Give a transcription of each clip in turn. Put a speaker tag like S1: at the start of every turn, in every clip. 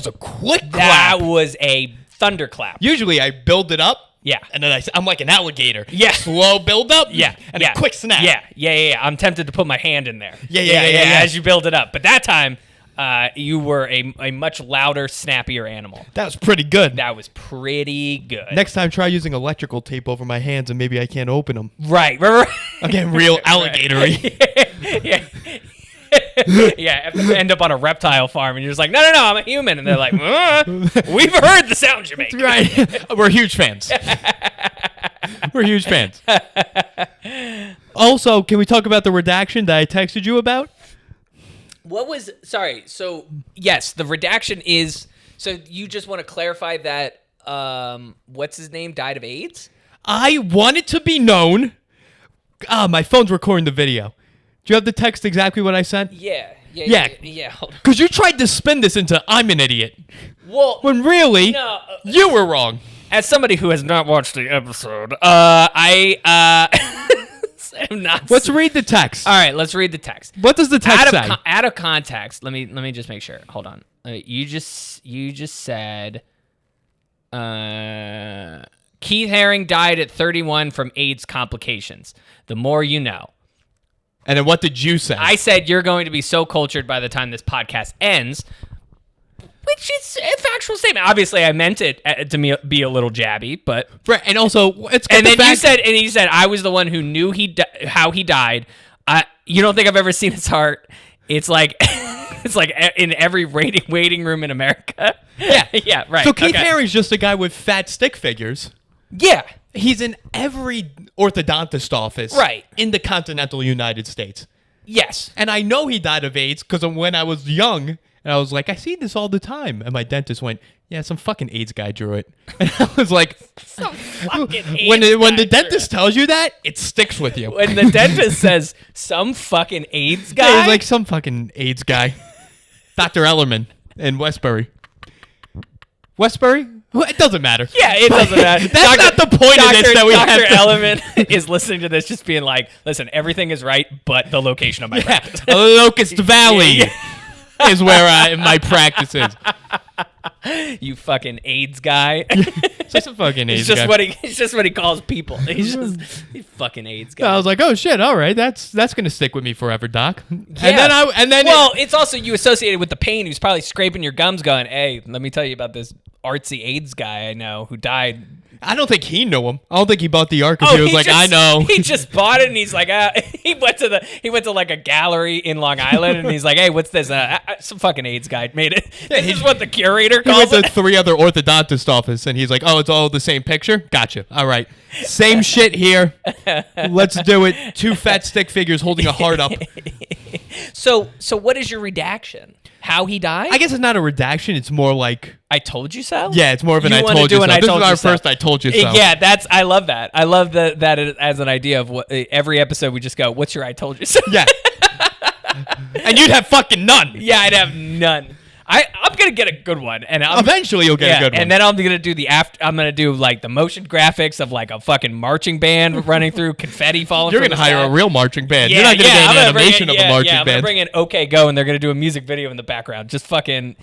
S1: was a quick clap.
S2: That was a thunderclap.
S1: Usually I build it up.
S2: Yeah.
S1: And then I'm like an alligator.
S2: Yeah.
S1: Slow build up.
S2: Yeah.
S1: And a quick snap.
S2: Yeah. I'm tempted to put my hand in there.
S1: Yeah.
S2: As you build it up. But that time, you were a much louder, snappier animal.
S1: That was pretty good.
S2: That was pretty good.
S1: Next time, try using electrical tape over my hands and maybe I can't open them.
S2: Right.
S1: I'm getting real alligator-y.
S2: Yeah. Yeah, if they end up on a reptile farm and you're just like, no, I'm a human. And they're like, we've heard the sounds you make.
S1: Right. We're huge fans. We're huge fans. Also, can we talk about the redaction that I texted you about?
S2: So, yes, the redaction is, so you just want to clarify that, what's his name, died of AIDS?
S1: I want it to be known. My phone's recording the video. Do you have the text exactly what I sent?
S2: Yeah. Hold on.
S1: Because you tried to spin this into I'm an idiot.
S2: Well,
S1: When really,
S2: no,
S1: you were wrong.
S2: as somebody who has not watched the episode, I am not.
S1: Let's read the text.
S2: All right, let's read the text.
S1: What does the text say?
S2: Out of context, let me just make sure. Hold on. You just said Keith Haring died at 31 from AIDS complications. The more you know.
S1: And then what did you say?
S2: I said you're going to be so cultured by the time this podcast ends, which is a factual statement. Obviously, I meant it to be a little jabby, but
S1: right, and also it's
S2: and then you said I was the one who knew how he died. You don't think I've ever seen his heart? It's like it's like in every waiting room in America. Yeah, right.
S1: So Keith Haring's just a guy with fat stick figures.
S2: Yeah.
S1: He's in every orthodontist office
S2: Right.
S1: in the continental United States.
S2: Yes.
S1: And I know he died of AIDS because when I was young, and I was like, I see this all the time. And my dentist went, yeah, some fucking AIDS guy drew it. And I was like,
S2: Some fucking AIDS
S1: when the
S2: guy
S1: dentist tells you that, it sticks with you.
S2: When the dentist says some fucking AIDS guy,
S1: Yeah, he's like some fucking AIDS guy. Dr. Ellerman in Westbury. Westbury? Well, it doesn't matter.
S2: yeah, it doesn't matter.
S1: That's not the point of this that we have
S2: Dr.
S1: to...
S2: Ellerman is listening to this just being like, listen, everything is right, but the location of my practice.
S1: Locust Valley is where my practice is.
S2: You fucking AIDS guy.
S1: Just a fucking AIDS
S2: It's just
S1: guy.
S2: it's just what he calls people. He's just fucking AIDS guy.
S1: I was like, oh shit, all right, that's gonna stick with me forever, Doc.
S2: Yeah.
S1: And then
S2: well, it's also you associated with the pain who's probably scraping your gums going, hey, let me tell you about this artsy AIDS guy I know who died.
S1: I don't think he knew him. I don't think he bought the art because he was like, I know.
S2: He just bought it and he's like, he went to like a gallery in Long Island and he's like, hey, what's this? Some fucking AIDS guy made it. This is what the curator
S1: He
S2: calls
S1: went to
S2: it.
S1: 3 other orthodontist office and he's like, oh, it's all the same picture? Gotcha. All right. Same shit here. Let's do it. 2 fat stick figures holding a heart up.
S2: So what is your redaction? How he died?
S1: I guess it's not a redaction. It's more like...
S2: I told you so?
S1: Yeah, it's more of an
S2: You
S1: I
S2: wanna
S1: told
S2: do
S1: you so.
S2: an I
S1: This is
S2: told
S1: our
S2: you so.
S1: first I told you so.
S2: Yeah, I love that. I love that as an idea of what every episode we just go, what's your I told you so?
S1: Yeah. And you'd have fucking none.
S2: Yeah, I'd have none. I'm gonna get a good one, and
S1: Eventually you'll get a good one.
S2: And then I'm gonna do I'm gonna do like the motion graphics of like a fucking marching band running through, confetti falling.
S1: You're
S2: from
S1: gonna
S2: the
S1: hire
S2: sky.
S1: a real marching band.
S2: Yeah,
S1: You're not gonna get
S2: I'm
S1: an
S2: gonna bring
S1: animation of a marching
S2: I'm gonna
S1: band.
S2: bring in OK Go, and they're gonna do a music video in the background. Just fucking,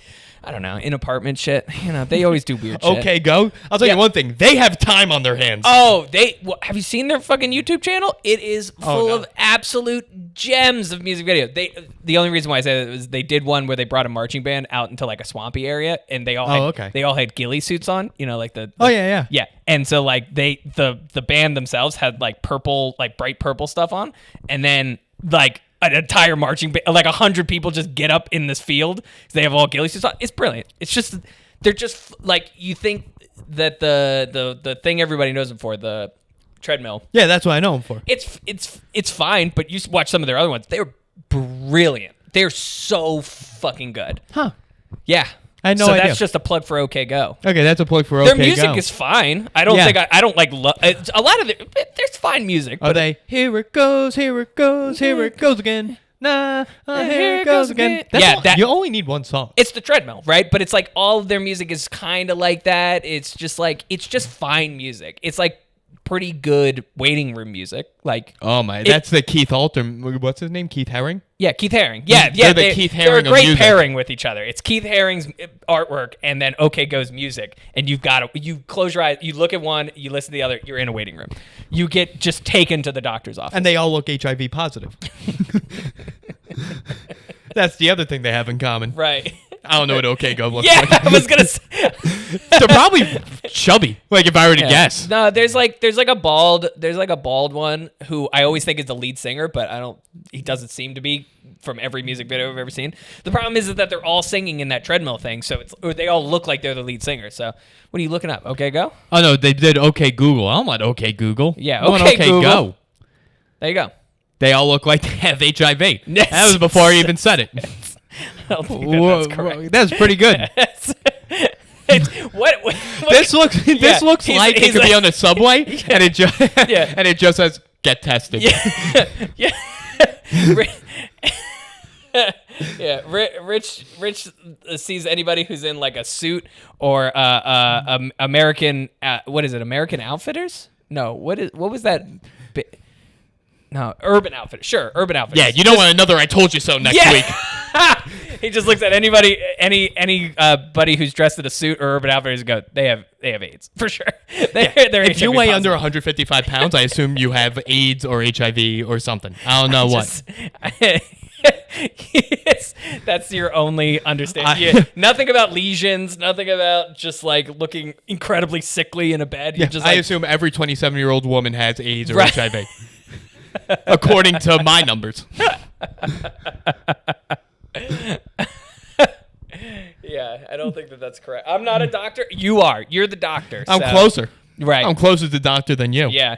S2: I don't know, in apartment shit. You know, they always do weird shit.
S1: Okay, go. I'll tell you one thing. They have time on their hands.
S2: Oh, have you seen their fucking YouTube channel? It is full
S1: no.
S2: of absolute gems of music video. The only reason why I say that is they did one where they brought a marching band out into like a swampy area, and they all had ghillie suits on. You know, like the yeah. And so like the band themselves had like purple, like bright purple stuff on, and then like an entire marching band, like 100 people just get up in this field. They have all ghillie suits on. It's brilliant. It's just they're just like, you think that the thing everybody knows them for, the treadmill.
S1: Yeah, that's what I know them for.
S2: It's fine, but you watch some of their other ones. They're brilliant. They're so fucking good.
S1: Huh.
S2: Yeah.
S1: I had no
S2: so
S1: idea.
S2: that's just a plug for OK Go.
S1: Okay, that's a plug for
S2: Their
S1: OK
S2: music
S1: Go.
S2: is fine. I don't think I don't like a lot of there's fine music.
S1: Are they? Here it goes, here it goes, here it goes again. Nah, here it goes again. You only need one song.
S2: It's the treadmill, right? But it's like all of their music is kind of like that. It's just fine music. It's like pretty good waiting room music. Like,
S1: oh my, that's the Keith Alter. What's his name? Keith Haring.
S2: Yeah, Keith Haring. Yeah,
S1: they're the Keith Haring.
S2: They're a great
S1: of
S2: pairing with each other. It's Keith Haring's artwork, and then OK Go's music, and you close your eyes, you look at one, you listen to the other, you're in a waiting room. You get just taken to the doctor's office,
S1: and they all look HIV positive. That's the other thing they have in common,
S2: right?
S1: I don't know what OK Go looks like.
S2: Yeah, I was gonna say
S1: they're probably chubby. Like if I were to guess.
S2: No, there's like a bald one who I always think is the lead singer, but he doesn't seem to be from every music video I've ever seen. The problem is that they're all singing in that treadmill thing, so they all look like they're the lead singer. So what are you looking up? OK Go?
S1: Oh no, they did OK Google. I don't want OK Google.
S2: Yeah, OK Google.
S1: Go.
S2: There you go.
S1: They all look like they have HIV. Yes. That was before I even said it.
S2: I don't think that's correct.
S1: That's pretty good.
S2: What
S1: this looks like it could be on the subway, and it just says get tested.
S2: Yeah. Yeah, Rich sees anybody who's in like a suit or American. What is it? American Outfitters? No. What was that? No, Urban Outfitters. Sure, Urban Outfitters.
S1: Yeah, you don't want another "I told you so" next week.
S2: He just looks at anybody who's dressed in a suit or Urban Outfitters and go, they have AIDS for sure. They're
S1: if you weigh under 155 pounds, I assume you have AIDS or HIV or something. I don't know what.
S2: That's your only understanding. Nothing about lesions. Nothing about just like looking incredibly sickly in a bed.
S1: Yeah, I assume every 27-year-old woman has AIDS or HIV. According to my numbers.
S2: Yeah, I don't think that's correct. I'm not a doctor. You are. You're the doctor.
S1: I'm closer.
S2: Right.
S1: I'm closer to doctor than you.
S2: Yeah.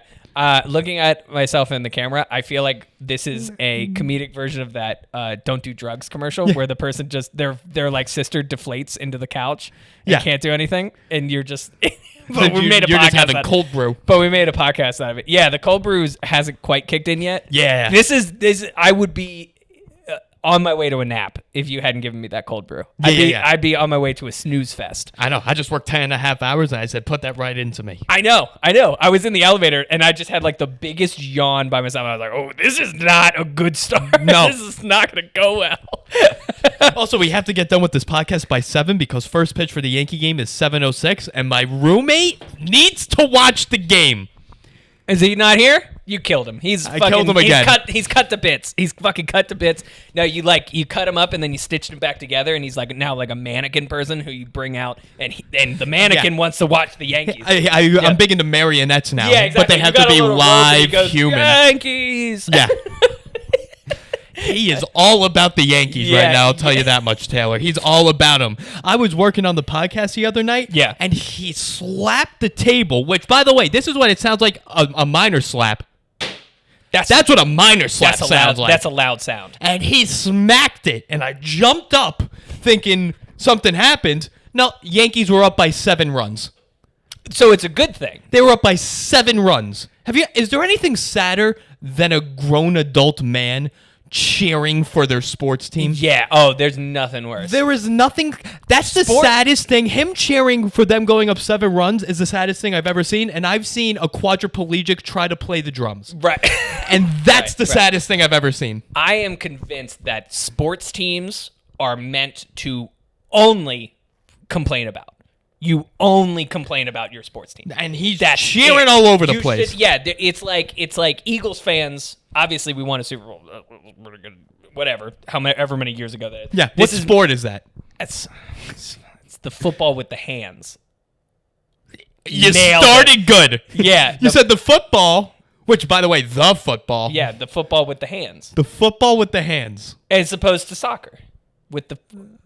S2: Looking at myself in the camera, I feel like this is a comedic version of that "Don't Do Drugs" commercial where the person just their like sister deflates into the couch and can't do anything, and you're just. But we made a podcast
S1: just having cold brew.
S2: But we made a podcast out of it. Yeah, the cold brew hasn't quite kicked in yet.
S1: Yeah.
S2: This I would be on my way to a nap if you hadn't given me that cold brew. I'd be on my way to a snooze fest.
S1: I know. I just worked 10.5 hours and I said, put that right into me.
S2: I know. I was in the elevator and I just had like the biggest yawn by myself. I was like, oh, this is not a good start.
S1: No.
S2: This is not going to go well.
S1: Also, we have to get done with this podcast by 7 because first pitch for the Yankee game is 7:06 and my roommate needs to watch the game.
S2: Is he not here? You killed him.
S1: I killed him again.
S2: He's cut to bits. He's fucking cut to bits. No, you cut him up and then you stitched him back together, and he's like now like a mannequin person who you bring out, and the mannequin wants to watch the Yankees.
S1: I'm big into marionettes now,
S2: exactly.
S1: But they have to be live human.
S2: Yankees.
S1: Yeah. He is all about the Yankees right now, I'll tell you that much, Taylor. He's all about them. I was working on the podcast the other night, and he slapped the table, which, by the way, this is what it sounds like, a minor slap. That's what a minor slap sounds like.
S2: That's a loud sound.
S1: And he smacked it, and I jumped up thinking something happened. No, Yankees were up by 7 runs.
S2: So it's a good thing.
S1: They were up by 7 runs. Is there anything sadder than a grown adult man cheering for their sports team?
S2: Yeah. Oh, there's nothing worse.
S1: There is nothing. That's the saddest thing. Him cheering for them going up 7 runs is the saddest thing I've ever seen. And I've seen a quadriplegic try to play the drums.
S2: Right.
S1: And that's the saddest thing I've ever seen.
S2: I am convinced that sports teams are meant to only complain about. You only complain about your sports team.
S1: And he's cheering all over the place.
S2: It's like Eagles fans. Obviously, we won a Super Bowl. Whatever, however many years ago that is.
S1: Yeah, what sport is that?
S2: It's the football with the hands.
S1: You started good.
S2: Yeah.
S1: You said the football, which, by the way, the football.
S2: Yeah, the football with the hands.
S1: The football with the hands.
S2: As opposed to soccer with the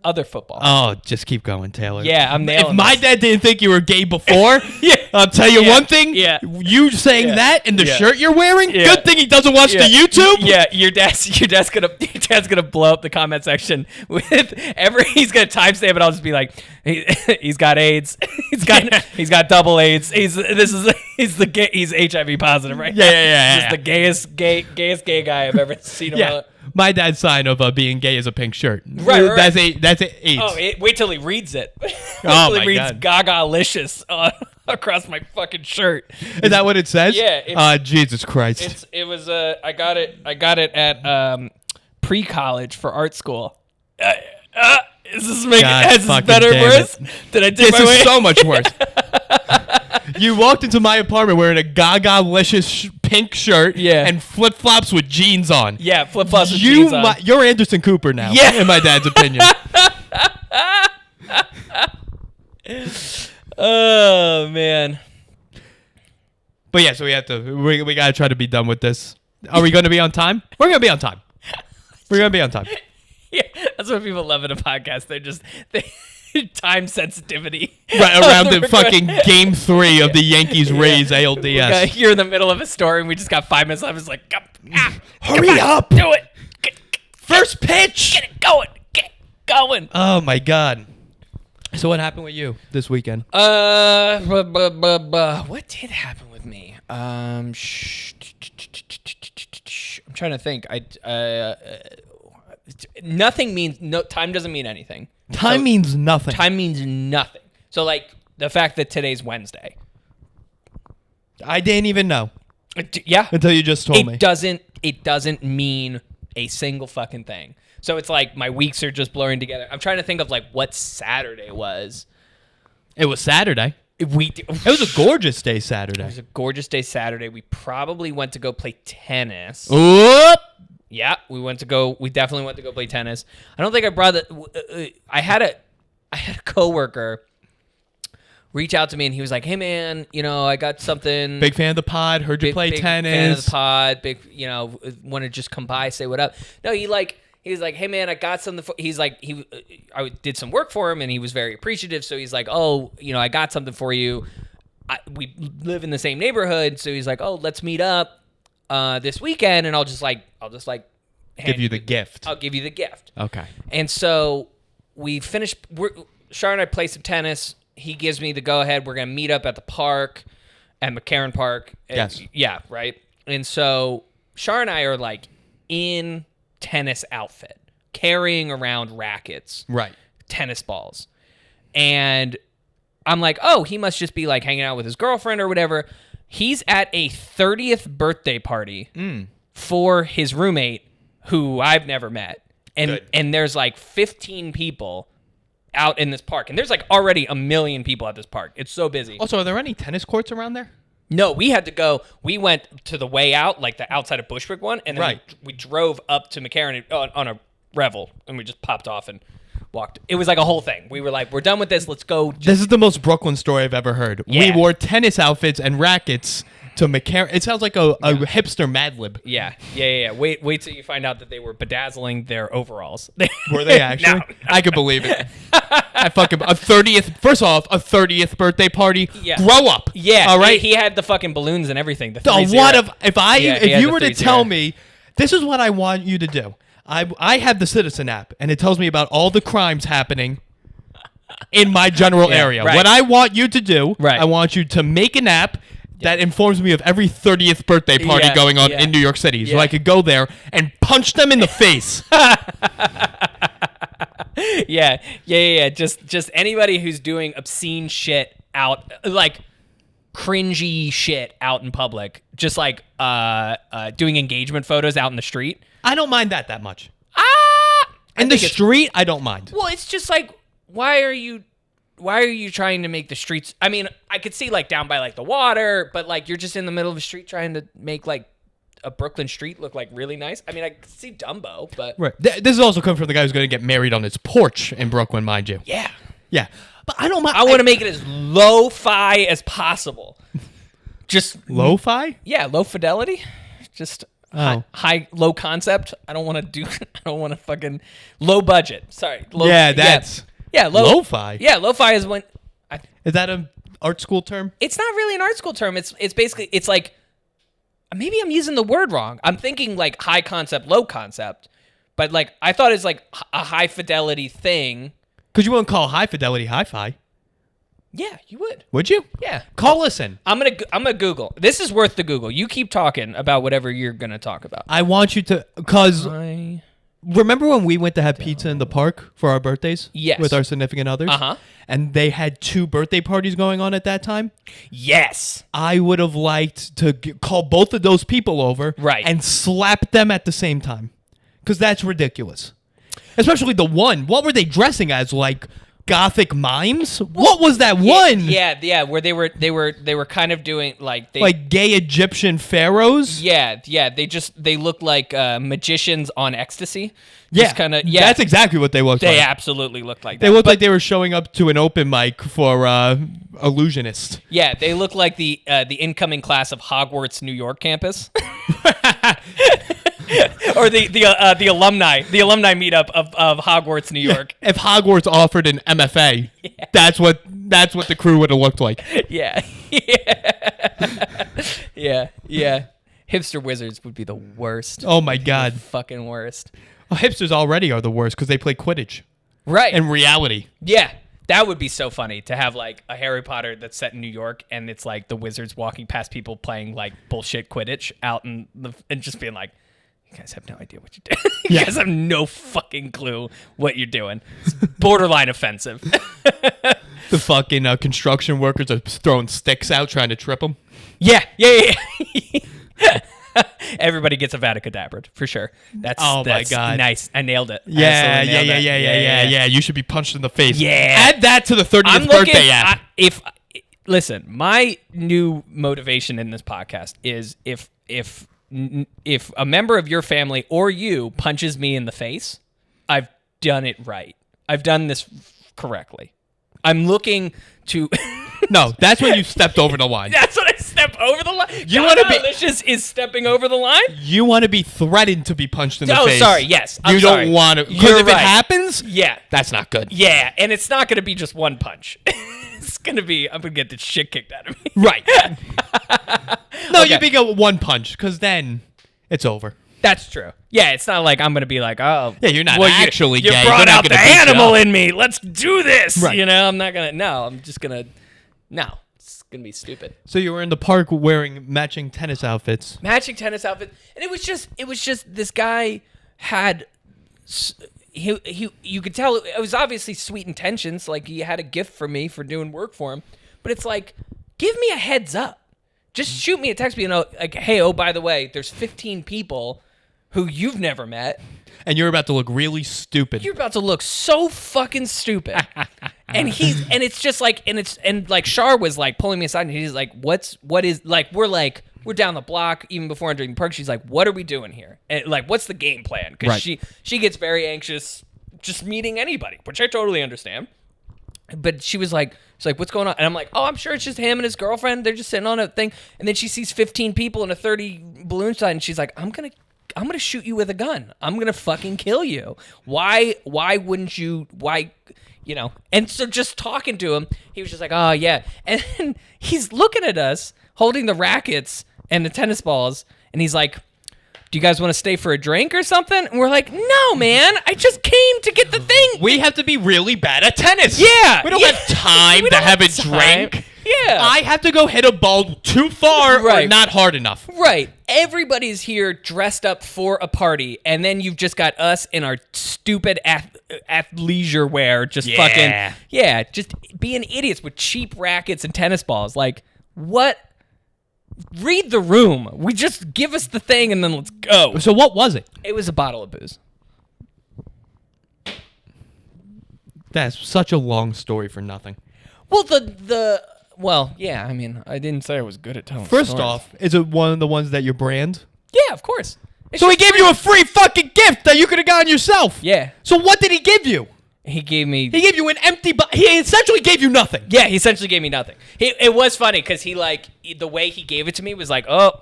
S2: other football.
S1: Oh, just keep going, Taylor.
S2: Yeah, I'm nailing
S1: If my dad didn't think you were gay before, I'll tell you one thing.
S2: Yeah.
S1: You saying that in the shirt you're wearing, good thing he doesn't watch the YouTube.
S2: Yeah, your dad's gonna blow up the comment section with he's gonna timestamp it. I'll just be like, he's got AIDS. He's got double AIDS. He's HIV positive, right?
S1: Yeah.
S2: Just the gayest gay guy I've ever seen.
S1: My dad's sign of being gay is a pink shirt.
S2: Right.
S1: That's AIDS.
S2: Oh, wait till he reads it.
S1: Oh,
S2: he reads
S1: God.
S2: Gaga-liscious across my fucking shirt.
S1: Is that what it says?
S2: Yeah.
S1: Jesus Christ.
S2: It was I got it at pre-college for art school. Is this better or worse? Did I take my way?
S1: This is so much worse. You walked into my apartment wearing a Gaga-liscious pink shirt and flip-flops with jeans on.
S2: Yeah, flip-flops with jeans on.
S1: You're Anderson Cooper now, in my dad's opinion.
S2: Oh, man.
S1: But yeah, so we got to try to be done with this. Are we going to be on time? We're going to be on time. We're going to be on time.
S2: Yeah, that's what people love in a podcast. They time sensitivity.
S1: Right around the fucking game 3 of the Yankees Rays ALDS.
S2: You're in the middle of a story and we just got 5 minutes left. It's like,
S1: hurry up.
S2: Do it.
S1: First pitch.
S2: Get it going. Get going.
S1: Oh, my God. So what happened with you this weekend?
S2: What did happen with me? I'm trying to think. Nothing means time doesn't mean anything.
S1: Time means nothing.
S2: Time means nothing. So like the fact that today's Wednesday.
S1: I didn't even know.
S2: Yeah.
S1: Until you just told me.
S2: It doesn't mean a single fucking thing. So it's like my weeks are just blurring together. I'm trying to think of like what Saturday was.
S1: It was Saturday. It was a gorgeous day Saturday.
S2: It was a gorgeous day Saturday. We probably went to go play tennis.
S1: Oop.
S2: Yeah, we definitely went to go play tennis. I don't think I brought I had a coworker reach out to me and he was like, "Hey man, I got something.
S1: Big fan of the pod. Heard you play tennis.
S2: Big fan of the pod. Want to just come by, say what up." No, he was like, "Hey man, I got something for." He's like, I did some work for him and he was very appreciative. So he's like, "Oh, I got something for you. We live in the same neighborhood." So he's like, "Oh, let's meet up this weekend and I'll just
S1: give you the gift.
S2: I'll give you the gift."
S1: Okay.
S2: And so we finished. Shar and I play some tennis. He gives me the go ahead. We're gonna meet up at the park, at McCarran Park.
S1: Yes.
S2: Yeah. Right. And so Shar and I are like in tennis outfit, carrying around rackets,
S1: right?
S2: Tennis balls, and I'm like, oh, he must just be like hanging out with his girlfriend or whatever. He's at a 30th birthday party for his roommate, who I've never met. And there's like 15 people out in this park. And there's like already 1 million people at this park. It's so busy.
S1: Also, are there any tennis courts around there?
S2: No, we had to go. We went to the way out, like the outside of Bushwick one. And then we drove up to McCarran on a Revel. And we just popped off and walked. It was like a whole thing. We were like, we're done with this. Let's go.
S1: This is the most Brooklyn story I've ever heard. Yeah. We wore tennis outfits and rackets to McCarran. It sounds like a hipster Mad Lib.
S2: Yeah. Wait till you find out that they were bedazzling their overalls.
S1: Were they actually? No. I could believe it. I fucking First off, a 30th birthday party. Yeah. Grow up.
S2: Yeah.
S1: All right.
S2: He had the fucking balloons and everything.
S1: If you were to tell me, this is what I want you to do. I have the Citizen app, and it tells me about all the crimes happening in my general area. Right. What I want you to do, I want you to make an app that informs me of every 30th birthday party going on in New York City, so I could go there and punch them in the face.
S2: Yeah. Just anybody who's doing obscene shit out, like cringy shit out in public, just like doing engagement photos out in the street.
S1: I don't mind that much. In the street, I don't mind.
S2: Well, it's just like, why are you trying to make the streets? I mean, I could see like down by like the water, but like you're just in the middle of a street trying to make like a Brooklyn street look like really nice. I mean, I could see Dumbo, but
S1: right. This is also coming from the guy who's going to get married on his porch in Brooklyn, mind you.
S2: Yeah.
S1: But I don't mind.
S2: I want to make it as lo-fi as possible. Just
S1: lo-fi?
S2: Yeah, low fidelity. Just low concept. I don't want to fucking low budget. Sorry.
S1: Lo-fi.
S2: Yeah, lo-fi is when.
S1: Is that an art school term?
S2: It's not really an art school term. It's basically, it's like, maybe I'm using the word wrong. I'm thinking like high concept, low concept, but like I thought it's like a high fidelity thing.
S1: Because you wouldn't call high fidelity hi-fi.
S2: Yeah, you would.
S1: Would you?
S2: Yeah.
S1: Listen.
S2: I'm gonna Google. This is worth the Google. You keep talking about whatever you're gonna talk about.
S1: I want you to, because Remember when we went to have pizza in the park for our birthdays?
S2: Yes.
S1: With our significant others?
S2: Uh-huh.
S1: And they had 2 birthday parties going on at that time?
S2: Yes.
S1: I would have liked to call both of those people over and slap them at the same time. Because that's ridiculous. Especially the one. What were they dressing as? Like gothic mimes? What was that one?
S2: Yeah, where they were kind of doing like
S1: gay Egyptian pharaohs?
S2: Yeah, they look like magicians on ecstasy.
S1: That's exactly what they looked like.
S2: They absolutely looked like that.
S1: They looked like they were showing up to an open mic for illusionists.
S2: Yeah, they look like the incoming class of Hogwarts New York campus. Or the alumni meetup of Hogwarts New York.
S1: If Hogwarts offered an MFA, that's what the crew would have looked like.
S2: Yeah. Hipster wizards would be the worst.
S1: Oh my god,
S2: the fucking worst.
S1: Well, hipsters already are the worst because they play Quidditch.
S2: Right.
S1: In reality.
S2: Yeah. That would be so funny to have like a Harry Potter that's set in New York and it's like the wizards walking past people playing like bullshit Quidditch out and just being like, you guys have no idea what you're doing. You guys have no fucking clue what you're doing. It's borderline offensive.
S1: The fucking construction workers are throwing sticks out trying to trip them.
S2: Yeah. Everybody gets a Vada for sure. That's my god, nice. I nailed it.
S1: Yeah. You should be punched in the face.
S2: Yeah.
S1: Add that to the 30th birthday app.
S2: Listen, my new motivation in this podcast is if a member of your family or you punches me in the face, I've done it right. I've done this correctly. I'm looking to.
S1: No, that's when you stepped over the line.
S2: That's when I step over the line. You want to be Gaga-liscious is stepping over the line.
S1: You want to be threatened to be punched in the face.
S2: Oh, sorry. Yes,
S1: you don't want to. Because if it happens, that's not good.
S2: Yeah, and it's not going to be just one punch. It's going to be. I'm going to get the shit kicked out of me.
S1: Right. No, you be one punch because then it's over.
S2: That's true. Yeah, it's not like I'm going to be like, oh.
S1: Yeah, you're not actually gay.
S2: You brought out the animal in me. Let's do this.
S1: Right.
S2: You know, I'm not going to. No, I'm just going to. No, it's going to be stupid.
S1: So you were in the park wearing matching tennis outfits.
S2: And it was just this guy had. You could tell it was obviously sweet intentions. Like he had a gift for me for doing work for him. But it's like, give me a heads up. Just shoot me a text, like, hey, oh, by the way, there's 15 people who you've never met.
S1: And you're about to look really stupid.
S2: You're about to look so fucking stupid. and it's just like, and like Shar was like pulling me aside and he's like, what is, like, we're down the block even before entering the park. She's like, what are we doing here? And like, what's the game plan? Because she gets very anxious just meeting anybody, which I totally understand. But she's like, what's going on? And I'm like, oh, I'm sure it's just him and his girlfriend. They're just sitting on a thing. And then she sees 15 people in a 30 balloon sign, and she's like, I'm gonna shoot you with a gun. I'm gonna fucking kill you. Why wouldn't you? Why, you know? And so just talking to him, he was just like, oh yeah. And then he's looking at us holding the rackets and the tennis balls, and he's like, do you guys want to stay for a drink or something? And we're like, no, man, I just came to get the thing.
S1: We have to be really bad at tennis.
S2: Yeah.
S1: We don't have time to have a drink.
S2: Yeah.
S1: I have to go hit a ball too far or not hard enough.
S2: Right. Everybody's here dressed up for a party, and then you've just got us in our stupid athleisure wear, just just being idiots with cheap rackets and tennis balls. Like, what? Read the room. We just give us the thing and then let's go.
S1: So what was it?
S2: It was a bottle of booze.
S1: That's such a long story for nothing.
S2: Well, I mean, I didn't say I was good at telling
S1: First
S2: stories.
S1: off, is it one of the ones that you brand?
S2: Yeah, of course.
S1: So he gave you a free fucking gift that you could have gotten yourself.
S2: Yeah.
S1: So what did he give you?
S2: He gave
S1: you an empty he essentially gave you nothing.
S2: Yeah, he essentially gave me nothing. It was funny because he, like, the way he gave it to me was like, oh,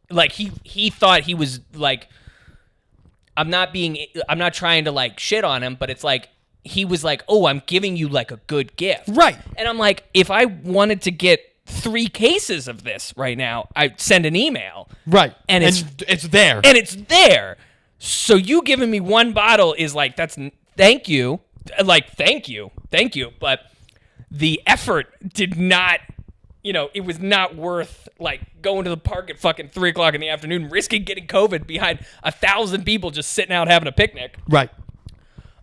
S2: like he thought he was like, I'm not trying to like shit on him, but it's like, he was like, oh, I'm giving you like a good gift.
S1: Right.
S2: And I'm like, if I wanted to get 3 cases of this right now, I'd send an email.
S1: Right.
S2: And it's
S1: there.
S2: And it's there. So you giving me 1 bottle is like, thank you. Like, thank you. But the effort did not it was not worth like going to the park at fucking 3:00 in the afternoon, risking getting COVID behind 1,000 people just sitting out having a picnic.
S1: Right.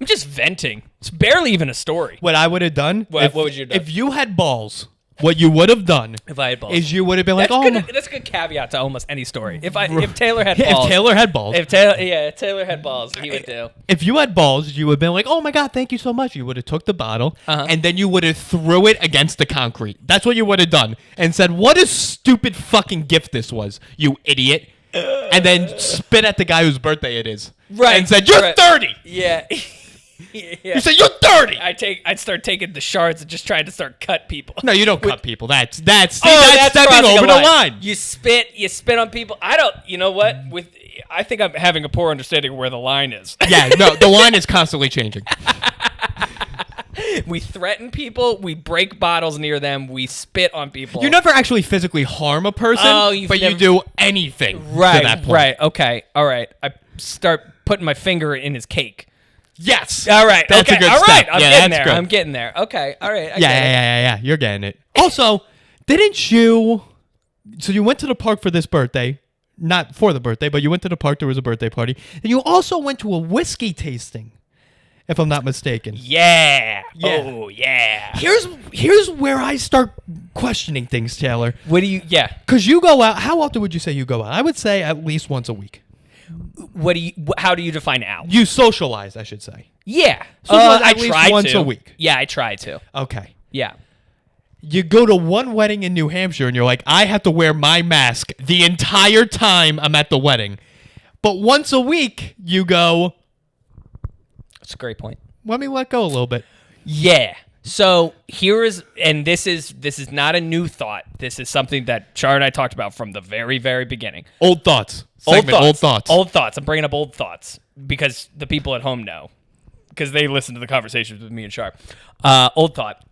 S2: I'm just venting. It's barely even a story.
S1: What I would have done?
S2: What would you have done?
S1: If you had balls, what you would have done
S2: if I had balls
S1: is you would have been like,
S2: that's a good caveat to almost any story. If Taylor had balls.
S1: If Taylor had balls.
S2: If Taylor had balls, he would do.
S1: If you had balls, you would have been like, oh my God, thank you so much. You would have took the bottle and then you would have threw it against the concrete. That's what you would have done. And said, what a stupid fucking gift this was, you idiot. And then spit at the guy whose birthday it is.
S2: Right.
S1: And said, you're 30.
S2: Yeah.
S1: You say you're 30.
S2: I'd start taking the shards and just trying to start cut people.
S1: No, you don't cut people. That's
S2: that's
S1: stepping over the line.
S2: You spit on people. I don't. You know what? I think I'm having a poor understanding of where the line is.
S1: Yeah, no, the line is constantly changing.
S2: We threaten people. We break bottles near them. We spit on people.
S1: You never actually physically harm a person, you do anything to that point.
S2: Right. Okay. All right. I start putting my finger in his cake.
S1: Yes.
S2: All right.
S1: That's
S2: okay.
S1: a good
S2: All right.
S1: step.
S2: I'm getting there. Good. I'm getting there. Okay. All right.
S1: Yeah. You're getting it. Also, didn't you? So you went to the park for this birthday, not for the birthday, but you went to the park. There was a birthday party, and you also went to a whiskey tasting, if I'm not mistaken.
S2: Yeah. Oh yeah.
S1: Here's where I start questioning things, Taylor.
S2: What do you? Yeah.
S1: Because you go out. How often would you say you go out? I would say at least once a week.
S2: How do you define out?
S1: You socialize, I should say.
S2: Yeah.
S1: I try once a week.
S2: Yeah, I try to.
S1: Okay.
S2: Yeah.
S1: You go to one wedding in New Hampshire and you're like, I have to wear my mask the entire time I'm at the wedding. But once a week, you go.
S2: That's a great point.
S1: Let me let go a little bit.
S2: Yeah. So this is not a new thought. This is something that Char and I talked about from the very, very beginning.
S1: Old thoughts.
S2: Old thoughts. I'm bringing up old thoughts because the people at home know, because they listen to the conversations with me and Char. Old thought.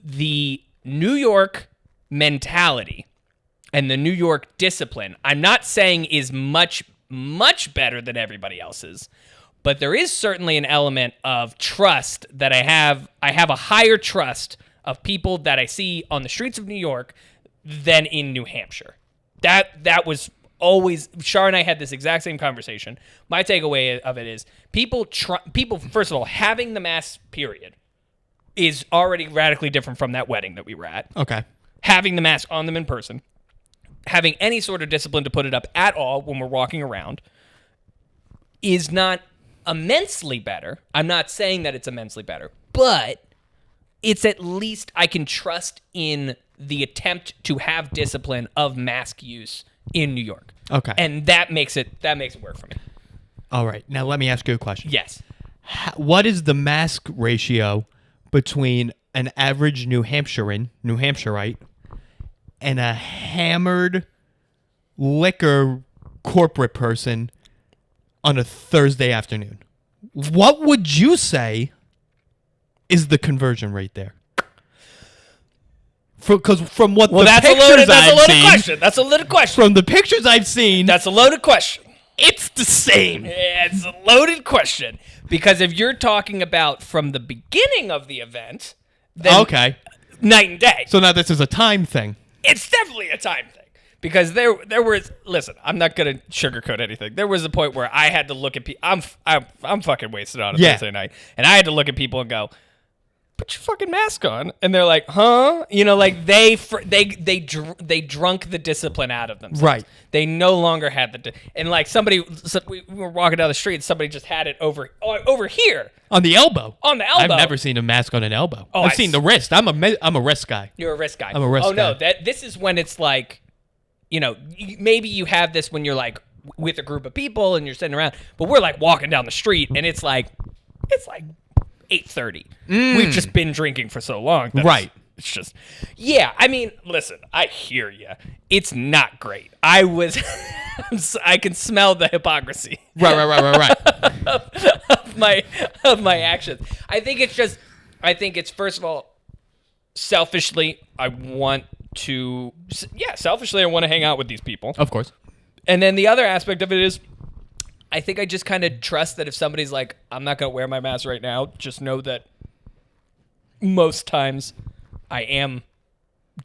S2: The New York mentality and the New York discipline, I'm not saying is much, much better than everybody else's. But there is certainly an element of trust that I have. I have a higher trust of people that I see on the streets of New York than in New Hampshire. That was always. Shar and I had this exact same conversation. My takeaway of it is people. First of all, having the mask period is already radically different from that wedding that we were at.
S1: Okay.
S2: Having the mask on them in person, having any sort of discipline to put it up at all when we're walking around, is not immensely better. I'm not saying that it's immensely better, but it's at least I can trust in the attempt to have discipline of mask use in New York.
S1: Okay.
S2: And that makes it work for me.
S1: All right. Now let me ask you a question.
S2: Yes.
S1: What is the mask ratio between an average New Hampshireite and a hammered liquor corporate person on a Thursday afternoon? What would you say is the conversion rate there? Because from what the pictures I've seen,
S2: that's a loaded question.
S1: From the pictures I've seen,
S2: that's a loaded question.
S1: It's the same.
S2: Yeah, it's a loaded question. Because if you're talking about from the beginning of the event, then night and day.
S1: So now this is a time thing.
S2: It's definitely a time thing. Because there was, listen, I'm not going to sugarcoat anything. There was a point where I had to look at people. I'm fucking wasted on a Thursday night. And I had to look at people and go, put your fucking mask on. And they're like, huh? You know, like they drunk the discipline out of themselves.
S1: Right.
S2: They no longer had and like we were walking down the street and somebody just had it over here.
S1: On the elbow.
S2: On the elbow.
S1: I've never seen a mask on an elbow. Oh, I've seen the wrist. I'm a wrist guy.
S2: You're a wrist guy.
S1: I'm a wrist guy.
S2: Oh, no. This is when it's like, you know, maybe you have this when you're like with a group of people and you're sitting around, but we're like walking down the street and it's like 8:30. We've just been drinking for so long.
S1: Right.
S2: It's just, yeah. I mean, listen, I hear you. It's not great. I can smell the hypocrisy.
S1: Right.
S2: of my actions. I think it's first of all, selfishly, I want to hang out with these people.
S1: Of course.
S2: And then the other aspect of it is, I think I just kind of trust that if somebody's like, I'm not going to wear my mask right now, just know that most times I am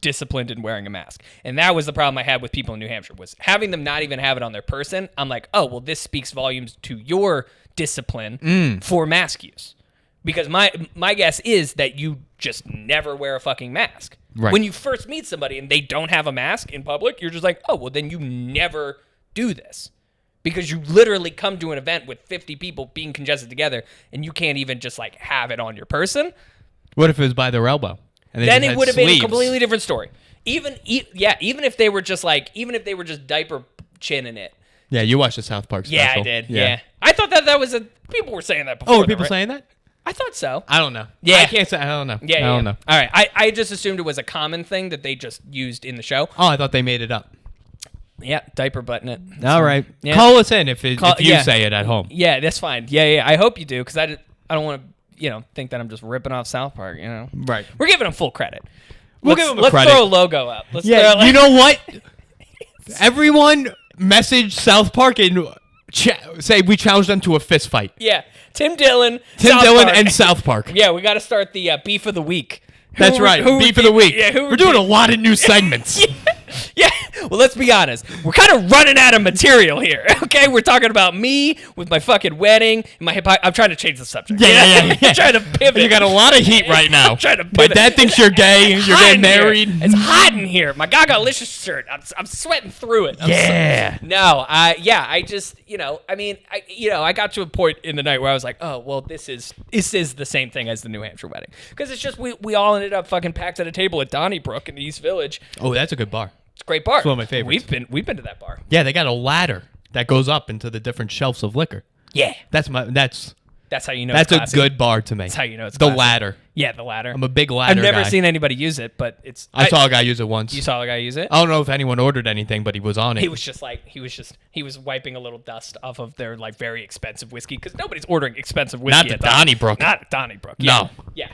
S2: disciplined in wearing a mask. And that was the problem I had with people in New Hampshire, was having them not even have it on their person. I'm like, oh, well, this speaks volumes to your discipline for mask use. Because my guess is that you just never wear a fucking mask. Right. When you first meet somebody and they don't have a mask in public, you're just like, oh, well, then you never do this. Because you literally come to an event with 50 people being congested together and you can't even just like have it on your person.
S1: What if it was by their elbow? And
S2: then it would have been a completely different story. Even if they were just diaper chinning it.
S1: Yeah, you watched the South Park special.
S2: Yeah, I did. Yeah. I thought that was people were saying that before.
S1: Oh, were people saying that?
S2: I thought so.
S1: I don't know.
S2: Yeah.
S1: I can't say. I don't know.
S2: Yeah,
S1: I don't know.
S2: All right. I just assumed it was a common thing that they just used in the show.
S1: Oh, I thought they made it up.
S2: Yeah, diaper button it.
S1: All right. Yeah. Call us in if you say it at home.
S2: Yeah, that's fine. Yeah. I hope you do, because I don't want to, think that I'm just ripping off South Park,
S1: Right.
S2: We're giving them full credit.
S1: We'll give them a credit.
S2: Let's throw a logo up.
S1: You know what? Everyone message South Park and say we challenge them to a fist fight.
S2: Yeah. Tim Dillon,
S1: and South Park.
S2: Yeah, we got to start the beef of the week.
S1: That's right. Beef of the week. Yeah, we're doing a lot of new segments.
S2: Yeah. Well, let's be honest. We're kind of running out of material here. Okay, we're talking about me with my fucking wedding and my hip hop. I'm trying to change the subject.
S1: Yeah.
S2: I'm trying to pivot.
S1: You got a lot of heat right now.
S2: I'm trying to pivot.
S1: My dad thinks you're gay. You're getting married.
S2: It's hot in here. My Gaga-liscious shirt. I'm sweating through it. I just, I got to a point in the night where I was like, oh, well, this is the same thing as the New Hampshire wedding, because it's just we all ended up fucking packed at a table at Donnybrook in the East Village.
S1: Oh, that's a good bar.
S2: It's a great bar.
S1: It's one of my favorites.
S2: We've been to that bar.
S1: Yeah, they got a ladder that goes up into the different shelves of liquor.
S2: Yeah.
S1: That's
S2: how you know
S1: that's
S2: it's
S1: a good bar to me.
S2: That's how you know it's
S1: the
S2: classy.
S1: Ladder.
S2: Yeah, the ladder.
S1: I'm a big ladder
S2: I've never
S1: guy.
S2: seen anybody use it, but
S1: I saw a guy use it once.
S2: You saw a guy use it?
S1: I don't know if anyone ordered anything, but he was on it.
S2: He was wiping a little dust off of their like very expensive whiskey, because nobody's ordering expensive whiskey.
S1: Not at Donnybrook.
S2: Not at Donnybrook.
S1: No.
S2: Yeah.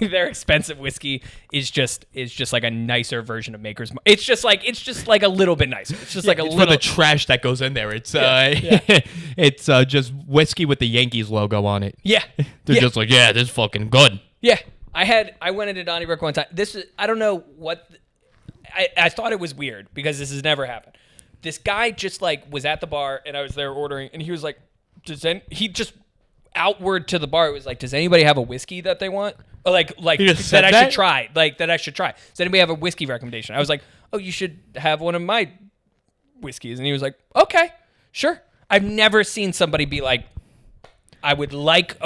S2: Their expensive whiskey is just like a nicer version of Maker's Mark. It's just like a little bit nicer. It's just like a little.
S1: For the trash that goes in there. It's it's just whiskey with the Yankees logo on it.
S2: Yeah.
S1: They're just like, yeah, this is fucking good.
S2: Yeah. I went into Donnybrook one time. I don't know what. I thought it was weird because this has never happened. This guy just like was at the bar and I was there ordering, and he was like, he just outward to the bar, it was like, does anybody have a whiskey that they want? Or like that I should try. Like that I should try. Does anybody have a whiskey recommendation? I was like, oh, you should have one of my whiskeys. And he was like, okay, sure. I've never seen somebody be like, I would like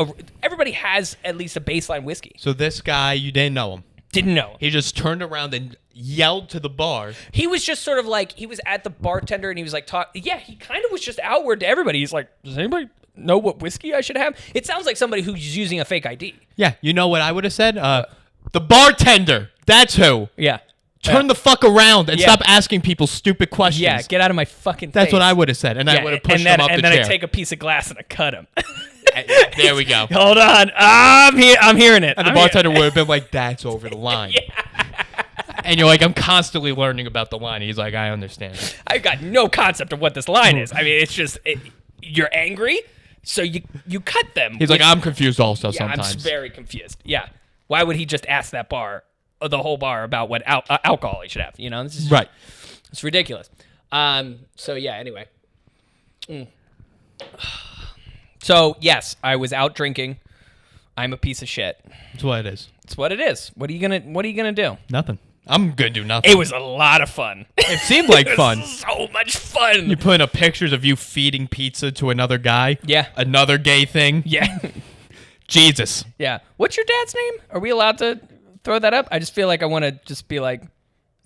S2: everybody has at least a baseline whiskey.
S1: So this guy, you didn't know him.
S2: Didn't know him.
S1: He just turned around and yelled to the bar.
S2: He was just sort of like, he was at the bartender and he was like, he kind of was just outward to everybody. He's like, does anybody know what whiskey I should have? It sounds like somebody who's using a fake ID.
S1: Yeah, you know what I would have said? The bartender. That's who.
S2: Yeah.
S1: Turn the fuck around and stop asking people stupid questions.
S2: Yeah, get out of my fucking face.
S1: That's what I would have said, and I would have pushed him up the chair.
S2: And then I take a piece of glass and I cut him.
S1: There we go.
S2: Hold on. I'm hearing it.
S1: And the bartender would have been like, that's over the line.
S2: Yeah.
S1: And you're like, I'm constantly learning about the line. He's like, I understand.
S2: I've got no concept of what this line is. I mean, it's just, you're angry, so you cut them.
S1: He's like, I'm confused also sometimes.
S2: I'm very confused. Yeah. Why would he just ask that bar, the whole bar, about what alcohol he should have? This is
S1: right.
S2: It's ridiculous. So, yeah, anyway. So, yes, I was out drinking. I'm a piece of shit.
S1: That's what it is.
S2: It's what it is. What are you gonna do?
S1: Nothing. I'm gonna do nothing.
S2: It was a lot of fun.
S1: It seemed like fun.
S2: So much fun.
S1: You put up pictures of you feeding pizza to another guy.
S2: Yeah.
S1: Another gay thing.
S2: Yeah.
S1: Jesus.
S2: Yeah. What's your dad's name? Are we allowed to throw that up? I just feel like I want to just be like,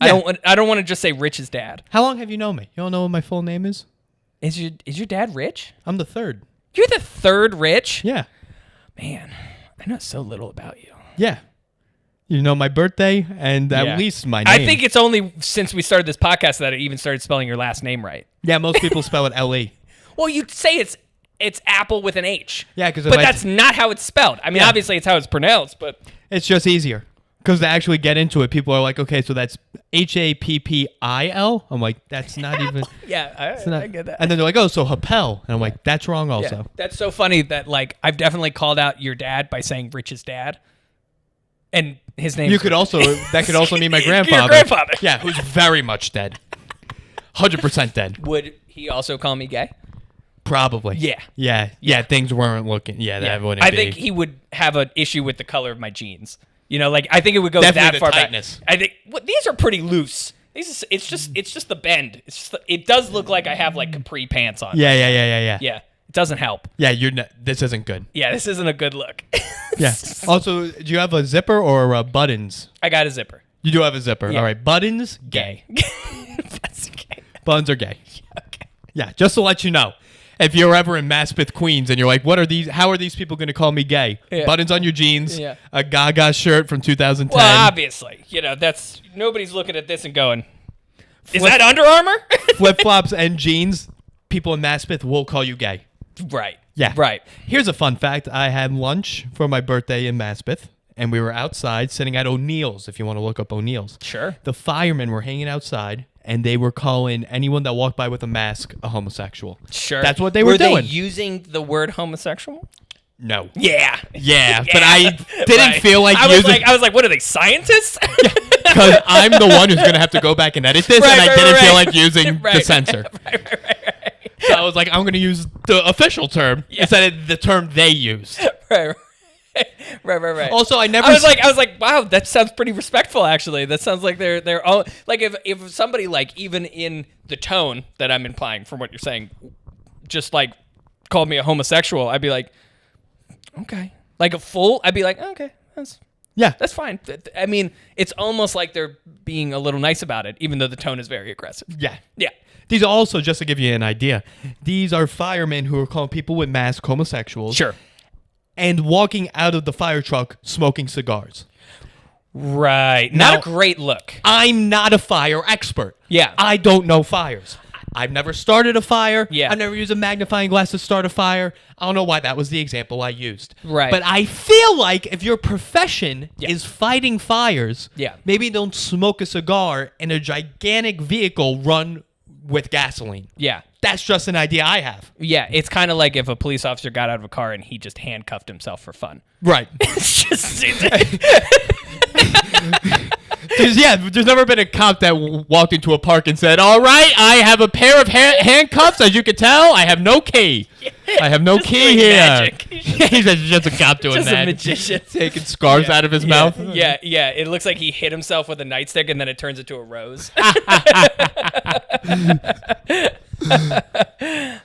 S2: I don't want to just say Rich's dad.
S1: How long have you known me? You don't know what my full name is?
S2: Is your dad Rich?
S1: I'm the third.
S2: You're the third Rich?
S1: Yeah.
S2: Man, I know so little about you.
S1: Yeah. You know my birthday and at least my name.
S2: I think it's only since we started this podcast that I even started spelling your last name right.
S1: Yeah, most people spell it L-E.
S2: Well, you'd say it's Apple with an H.
S1: Yeah, but
S2: that's not how it's spelled. I mean, obviously it's how it's pronounced, but
S1: it's just easier. Because to actually get into it, people are like, okay, so that's Happil? I'm like, that's not even.
S2: Yeah, I get that.
S1: And then they're like, oh, so Happel. And I'm like, that's wrong also.
S2: Yeah, that's so funny that, like, I've definitely called out your dad by saying Rich's dad. And his name.
S1: That could also mean my grandfather.
S2: Your grandfather.
S1: Yeah, who's very much dead. 100% dead.
S2: Would he also call me gay?
S1: Probably. Yeah. Things weren't looking. Yeah, that wouldn't be.
S2: I think he would have an issue with the color of my jeans. You know, like I think it would go
S1: definitely
S2: that far
S1: tightness.
S2: back. I think these are pretty loose. It's just the bend. It does look like I have like capri pants on.
S1: Yeah.
S2: Yeah, it doesn't help.
S1: Yeah, this isn't good.
S2: Yeah, this isn't a good look.
S1: Yeah. Also, do you have a zipper or buttons?
S2: I got a zipper.
S1: You do have a zipper.
S2: Yeah.
S1: All right, buttons, gay.
S2: That's gay.
S1: Buttons are gay.
S2: Okay.
S1: Yeah, just to let you know. If you're ever in Maspeth, Queens, and you're like, how are these people going to call me gay?
S2: Yeah.
S1: Buttons on your jeans, a Gaga shirt from 2010.
S2: Well, obviously. You know, nobody's looking at this and going, is that Under Armour?
S1: Flip-flops and jeans, people in Maspeth will call you gay.
S2: Right.
S1: Yeah.
S2: Right.
S1: Here's a fun fact. I had lunch for my birthday in Maspeth, and we were outside sitting at O'Neill's, if you want to look up O'Neill's.
S2: Sure.
S1: The firemen were hanging outside, and they were calling anyone that walked by with a mask a homosexual.
S2: Sure.
S1: That's what they were doing.
S2: Were they using the word homosexual?
S1: No.
S2: Yeah.
S1: Yeah, but I didn't feel like
S2: I was like, what are they, scientists?
S1: Because I'm the one who's going to have to go back and edit this, and I didn't feel like using the censor.
S2: Right.
S1: So I was like, I'm going to use the official term instead of the term they used.
S2: Right.
S1: Also, I
S2: was like, wow, that sounds pretty respectful. Actually, that sounds like they're all like if somebody like even in the tone that I'm implying from what you're saying, just like called me a homosexual, I'd be like, okay, like a full, I'd be like, okay, that's fine. I mean, it's almost like they're being a little nice about it, even though the tone is very aggressive.
S1: Yeah.
S2: These
S1: are also, just to give you an idea, these are firemen who are calling people with masks homosexuals.
S2: Sure.
S1: And walking out of the fire truck smoking cigars.
S2: Right. Not a great look.
S1: I'm not a fire expert.
S2: Yeah.
S1: I don't know fires. I've never started a fire.
S2: Yeah.
S1: I've never used a magnifying glass to start a fire. I don't know why that was the example I used.
S2: Right.
S1: But I feel like if your profession is fighting fires, maybe don't smoke a cigar in a gigantic vehicle run with gasoline.
S2: Yeah.
S1: That's just an idea I have.
S2: Yeah, it's kind of like if a police officer got out of a car and he just handcuffed himself for fun.
S1: Right.
S2: It's just...
S1: There's never been a cop that walked into a park and said, all right, I have a pair of handcuffs. As you can tell, I have no key. I have no key here. Magic. He's just a cop doing
S2: just
S1: magic.
S2: Just a magician.
S1: Taking scarves out of his mouth.
S2: Yeah. It looks like he hit himself with a nightstick and then it turns into a rose.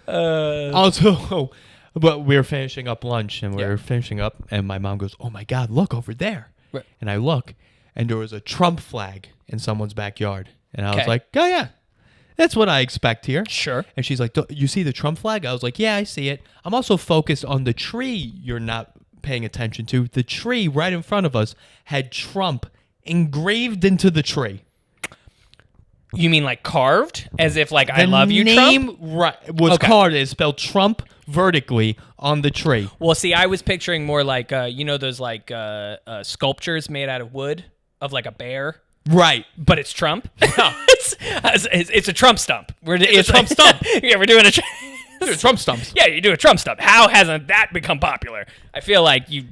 S1: Also, but we were finishing up lunch and and my mom goes, oh my God, look over there.
S2: Right.
S1: And I look and there was a Trump flag in someone's backyard. And I was like, oh yeah, that's what I expect here.
S2: Sure.
S1: And she's like, you see the Trump flag? I was like, yeah, I see it. I'm also focused on the tree you're not paying attention to. The tree right in front of us had Trump engraved into the tree.
S2: You mean like carved? As if like I love you, Trump?
S1: The name was carved. It's spelled Trump vertically on the tree.
S2: Well, see, I was picturing more like, those like sculptures made out of wood of like a bear.
S1: Right.
S2: But it's Trump?
S1: No.
S2: it's a Trump stump.
S1: It's a Trump stump.
S2: Yeah, we're doing
S1: a Trump stumps.
S2: Yeah, you do a Trump stump. How hasn't that become popular? I feel like you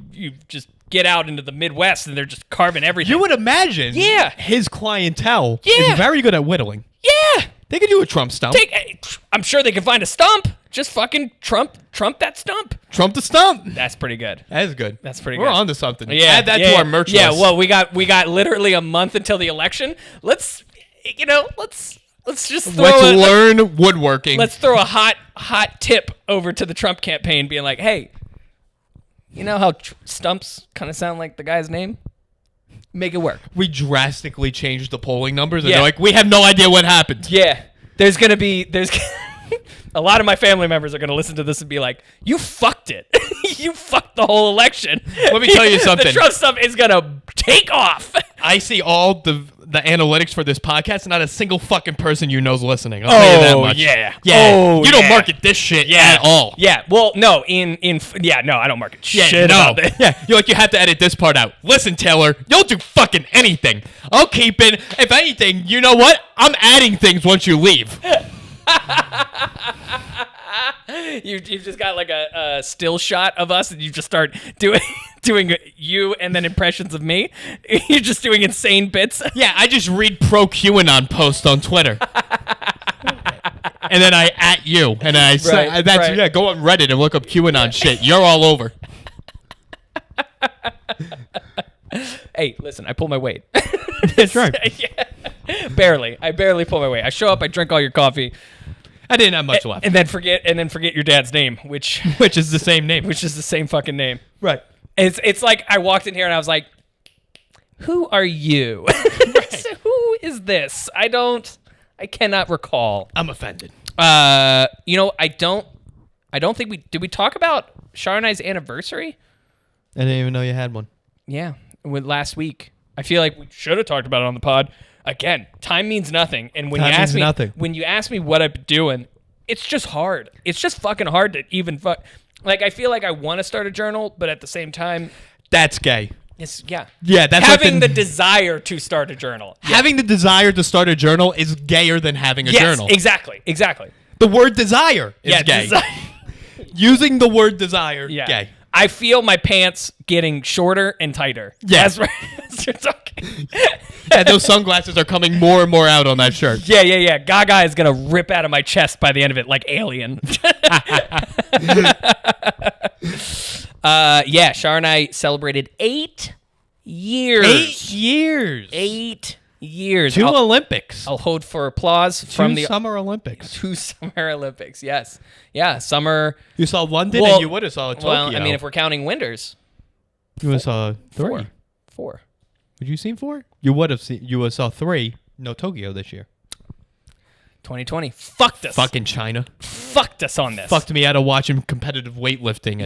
S2: just get out into the Midwest and they're just carving everything.
S1: You would imagine his clientele is very good at whittling.
S2: Yeah.
S1: They could do a Trump stump.
S2: I'm sure they could find a stump. Just fucking Trump that stump.
S1: Trump the stump.
S2: That's pretty good.
S1: That is good.
S2: That's pretty good.
S1: We're on to something.
S2: Yeah.
S1: Add that to our merch list.
S2: Yeah, well, we got literally a month until the election. Let's just
S1: learn woodworking.
S2: Let's throw a hot tip over to the Trump campaign being like, hey, you know how stumps kind of sound like the guy's name? Make it work.
S1: We drastically changed the polling numbers, and they're like, we have no idea what happened.
S2: Yeah. There's a lot of my family members are going to listen to this and be like, you fucked it. You fucked the whole election.
S1: Let me tell you something.
S2: The Trump stuff is going to take off.
S1: I see all the analytics for this podcast, and not a single fucking person you know's listening. I'll tell you that much.
S2: Yeah.
S1: Yeah. You don't market this shit at all.
S2: Yeah. Well, no, I don't market shit about this.
S1: Yeah. You have to edit this part out. Listen, Taylor, you'll do fucking anything. I'll keep it. If anything, you know what? I'm adding things once you leave.
S2: You've just got like a still shot of us, and you just start doing you and then impressions of me. You're just doing insane bits.
S1: Yeah, I just read pro QAnon posts on Twitter. And then I at you, and I say, go on Reddit and look up QAnon shit. You're all over.
S2: Hey, listen, I pull my weight.
S1: That's right.
S2: Yeah. Barely. I barely pull my weight. I show up, I drink all your coffee.
S1: I didn't have much left.
S2: And then forget your dad's name, which
S1: is the same name.
S2: Which is the same fucking name.
S1: Right.
S2: It's like I walked in here and I was like, who are you? Right. Who is this? I cannot recall.
S1: I'm offended.
S2: I don't think did we talk about Shar and I's anniversary?
S1: I didn't even know you had one.
S2: Yeah, last week. I feel like we should have talked about it on the pod. Again, time means nothing, and when you ask me what I'm doing, it's just hard. It's just fucking hard to even like. I feel like I want to start a journal, but at the same time,
S1: that's gay.
S2: Yeah,
S1: that's
S2: having the desire to start a journal. Yeah.
S1: Having the desire to start a journal is gayer than having a journal.
S2: Exactly.
S1: The word desire is gay. Using the word desire, gay.
S2: I feel my pants getting shorter and tighter.
S1: Yeah.
S2: As you're talking.
S1: Yeah, those sunglasses are coming more and more out on that shirt.
S2: Yeah. Gaga is going to rip out of my chest by the end of it like Alien. Shar and I celebrated 8 years.
S1: 8 years.
S2: 8 years.
S1: 2 Olympics.
S2: I'll hold for applause from the
S1: Summer Olympics.
S2: 2 Summer Olympics. Yes. Yeah. Summer.
S1: You saw London, and you would have saw Tokyo.
S2: Well, I mean, if we're counting winters,
S1: you would have saw 3.
S2: 4.
S1: Would you seen 4? You would have seen. You would have saw 3. No Tokyo this year.
S2: 2020 fucked us.
S1: Fucking China.
S2: Fucked us on this.
S1: Fucked me out of watching competitive weightlifting.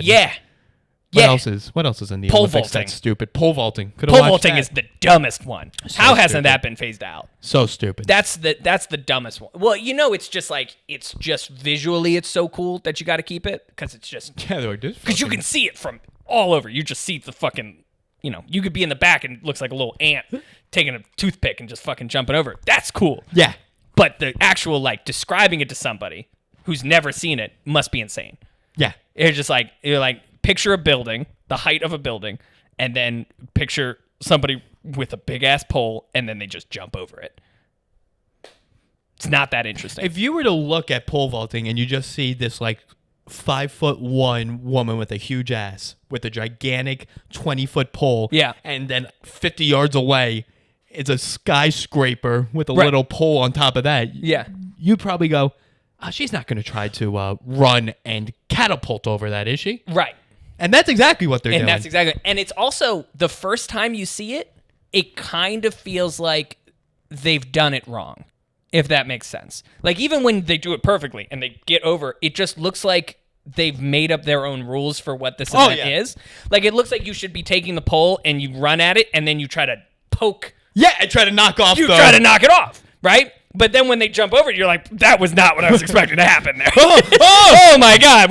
S1: What else is in the
S2: pole
S1: Olympics
S2: vaulting.
S1: that's stupid? Pole vaulting.
S2: Pole vaulting is the dumbest one. How hasn't that been phased out?
S1: So stupid.
S2: That's the dumbest one. Well, it's just visually it's so cool that you got to keep it because it's just because you can see it from all over. You just see the fucking you could be in the back and it looks like a little ant taking a toothpick and just fucking jumping over it. That's cool.
S1: Yeah.
S2: But the actual describing it to somebody who's never seen it must be insane.
S1: Yeah.
S2: It's just you're like. Picture a building, the height of a building, and then picture somebody with a big-ass pole, and then they just jump over it. It's not that interesting.
S1: If you were to look at pole vaulting and you just see this 5'1" woman with a huge ass with a gigantic 20-foot pole, and then 50 yards away is a skyscraper with a little pole on top of that, you'd probably go, she's not going to try to run and catapult over that, is she?
S2: Right.
S1: And that's exactly what they're doing.
S2: And it's also, the first time you see it, it kind of feels like they've done it wrong, if that makes sense. Like, even when they do it perfectly and they get over, it just looks like they've made up their own rules for what this event is. Like, it looks like you should be taking the pole and you run at it and then you try to poke.
S1: Yeah, and try to knock off
S2: try to knock it off, right? But then when they jump over it, you're like, that was not what I was expecting to happen there. Oh my God.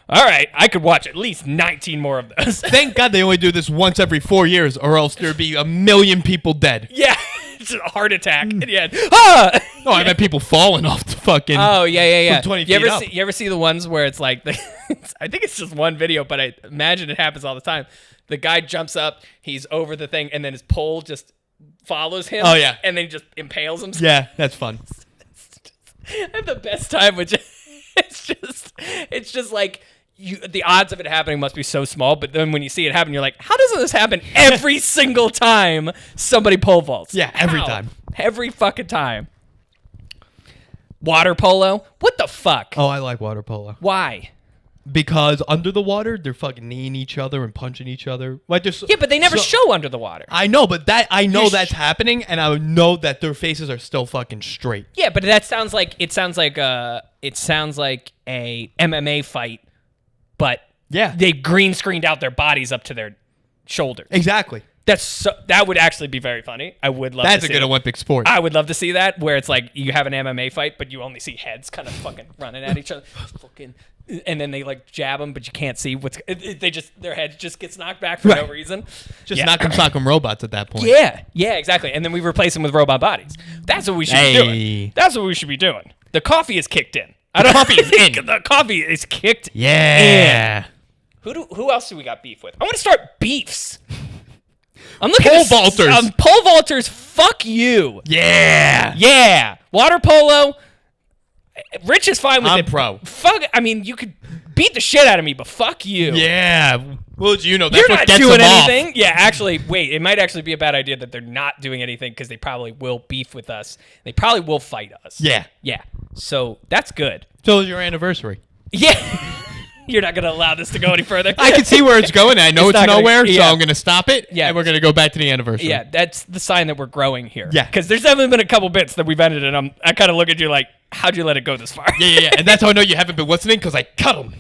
S2: All right, I could watch at least 19 more of those.
S1: Thank God they only do this once every 4 years, or else there'd be 1 million people dead.
S2: Yeah, it's a heart attack. Yeah.
S1: No, I meant people falling off the fucking.
S2: Oh yeah.
S1: 20 feet up.
S2: You ever see the ones where it's like, I think it's just one video, but I imagine it happens all the time. The guy jumps up, he's over the thing, and then his pole just follows him.
S1: Oh yeah,
S2: and then he just impales himself.
S1: Yeah, that's fun.
S2: I have the best time with it's just like. The odds of it happening must be so small, but then when you see it happen, you're like, how doesn't this happen every single time somebody pole vaults?
S1: Yeah, every time.
S2: Every fucking time. Water polo? What the fuck?
S1: Oh, I like water polo.
S2: Why?
S1: Because under the water, they're fucking kneeing each other and punching each other.
S2: But they never show under the water.
S1: I know, but that's happening, and I know that their faces are still fucking straight.
S2: Yeah, but it sounds like a MMA fight. But they green screened out their bodies up to their shoulders.
S1: Exactly.
S2: That would actually be very funny. I would love to see
S1: That's a good Olympic sport.
S2: I would love to see that, where it's like you have an MMA fight, but you only see heads kind of fucking running at each other. And then they jab them, but you can't see what's. Their head just gets knocked back for no reason.
S1: Just knock them robots at that point.
S2: Yeah, exactly. And then we replace them with robot bodies. That's what we should be doing. That's what we should be doing. The coffee is kicked in.
S1: The coffee is in.
S2: The coffee is kicked
S1: in.
S2: Who else do we got beef with? I want to start beefs. I'm looking
S1: at pole vaulters.
S2: Pole vaulters, fuck you.
S1: Yeah.
S2: Water polo. Rich is fine with it.
S1: I'm pro.
S2: Fuck. I mean, you could beat the shit out of me, but fuck you.
S1: Yeah. Well, that's
S2: You're
S1: what
S2: not
S1: gets
S2: doing
S1: them
S2: anything.
S1: off.
S2: Yeah, actually, wait. It might actually be a bad idea that they're not doing anything because they probably will beef with us. They probably will fight us.
S1: Yeah.
S2: So that's good.
S1: So is your anniversary.
S2: Yeah. You're not going to allow this to go any further.
S1: I can see where it's going. I know it's nowhere, so I'm going to stop it.
S2: Yeah.
S1: And we're going to go back to the anniversary.
S2: Yeah, that's the sign that we're growing here.
S1: Yeah.
S2: Because there's definitely been a couple bits that we've ended, and I kind of look at you like, how'd you let it go this far?
S1: Yeah. And that's how I know you haven't been listening, because I cut them.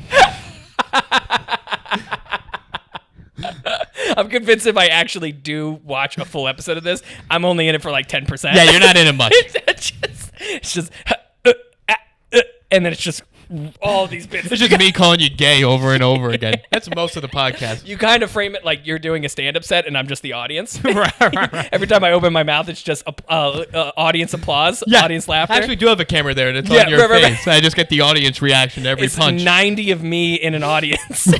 S2: I'm convinced if I actually do watch a full episode of this, I'm only in it for like 10%.
S1: Yeah, you're not in it much.
S2: it's just and then it's just all these bits.
S1: It's just me calling you gay over and over again. That's most of the podcast.
S2: You kind of frame it like you're doing a stand-up set and I'm just the audience.
S1: right.
S2: Every time I open my mouth, it's just audience applause, audience laughter.
S1: I actually do have a camera there, and it's on your face. I just get the audience reaction to every punch.
S2: 90 of me in an audience.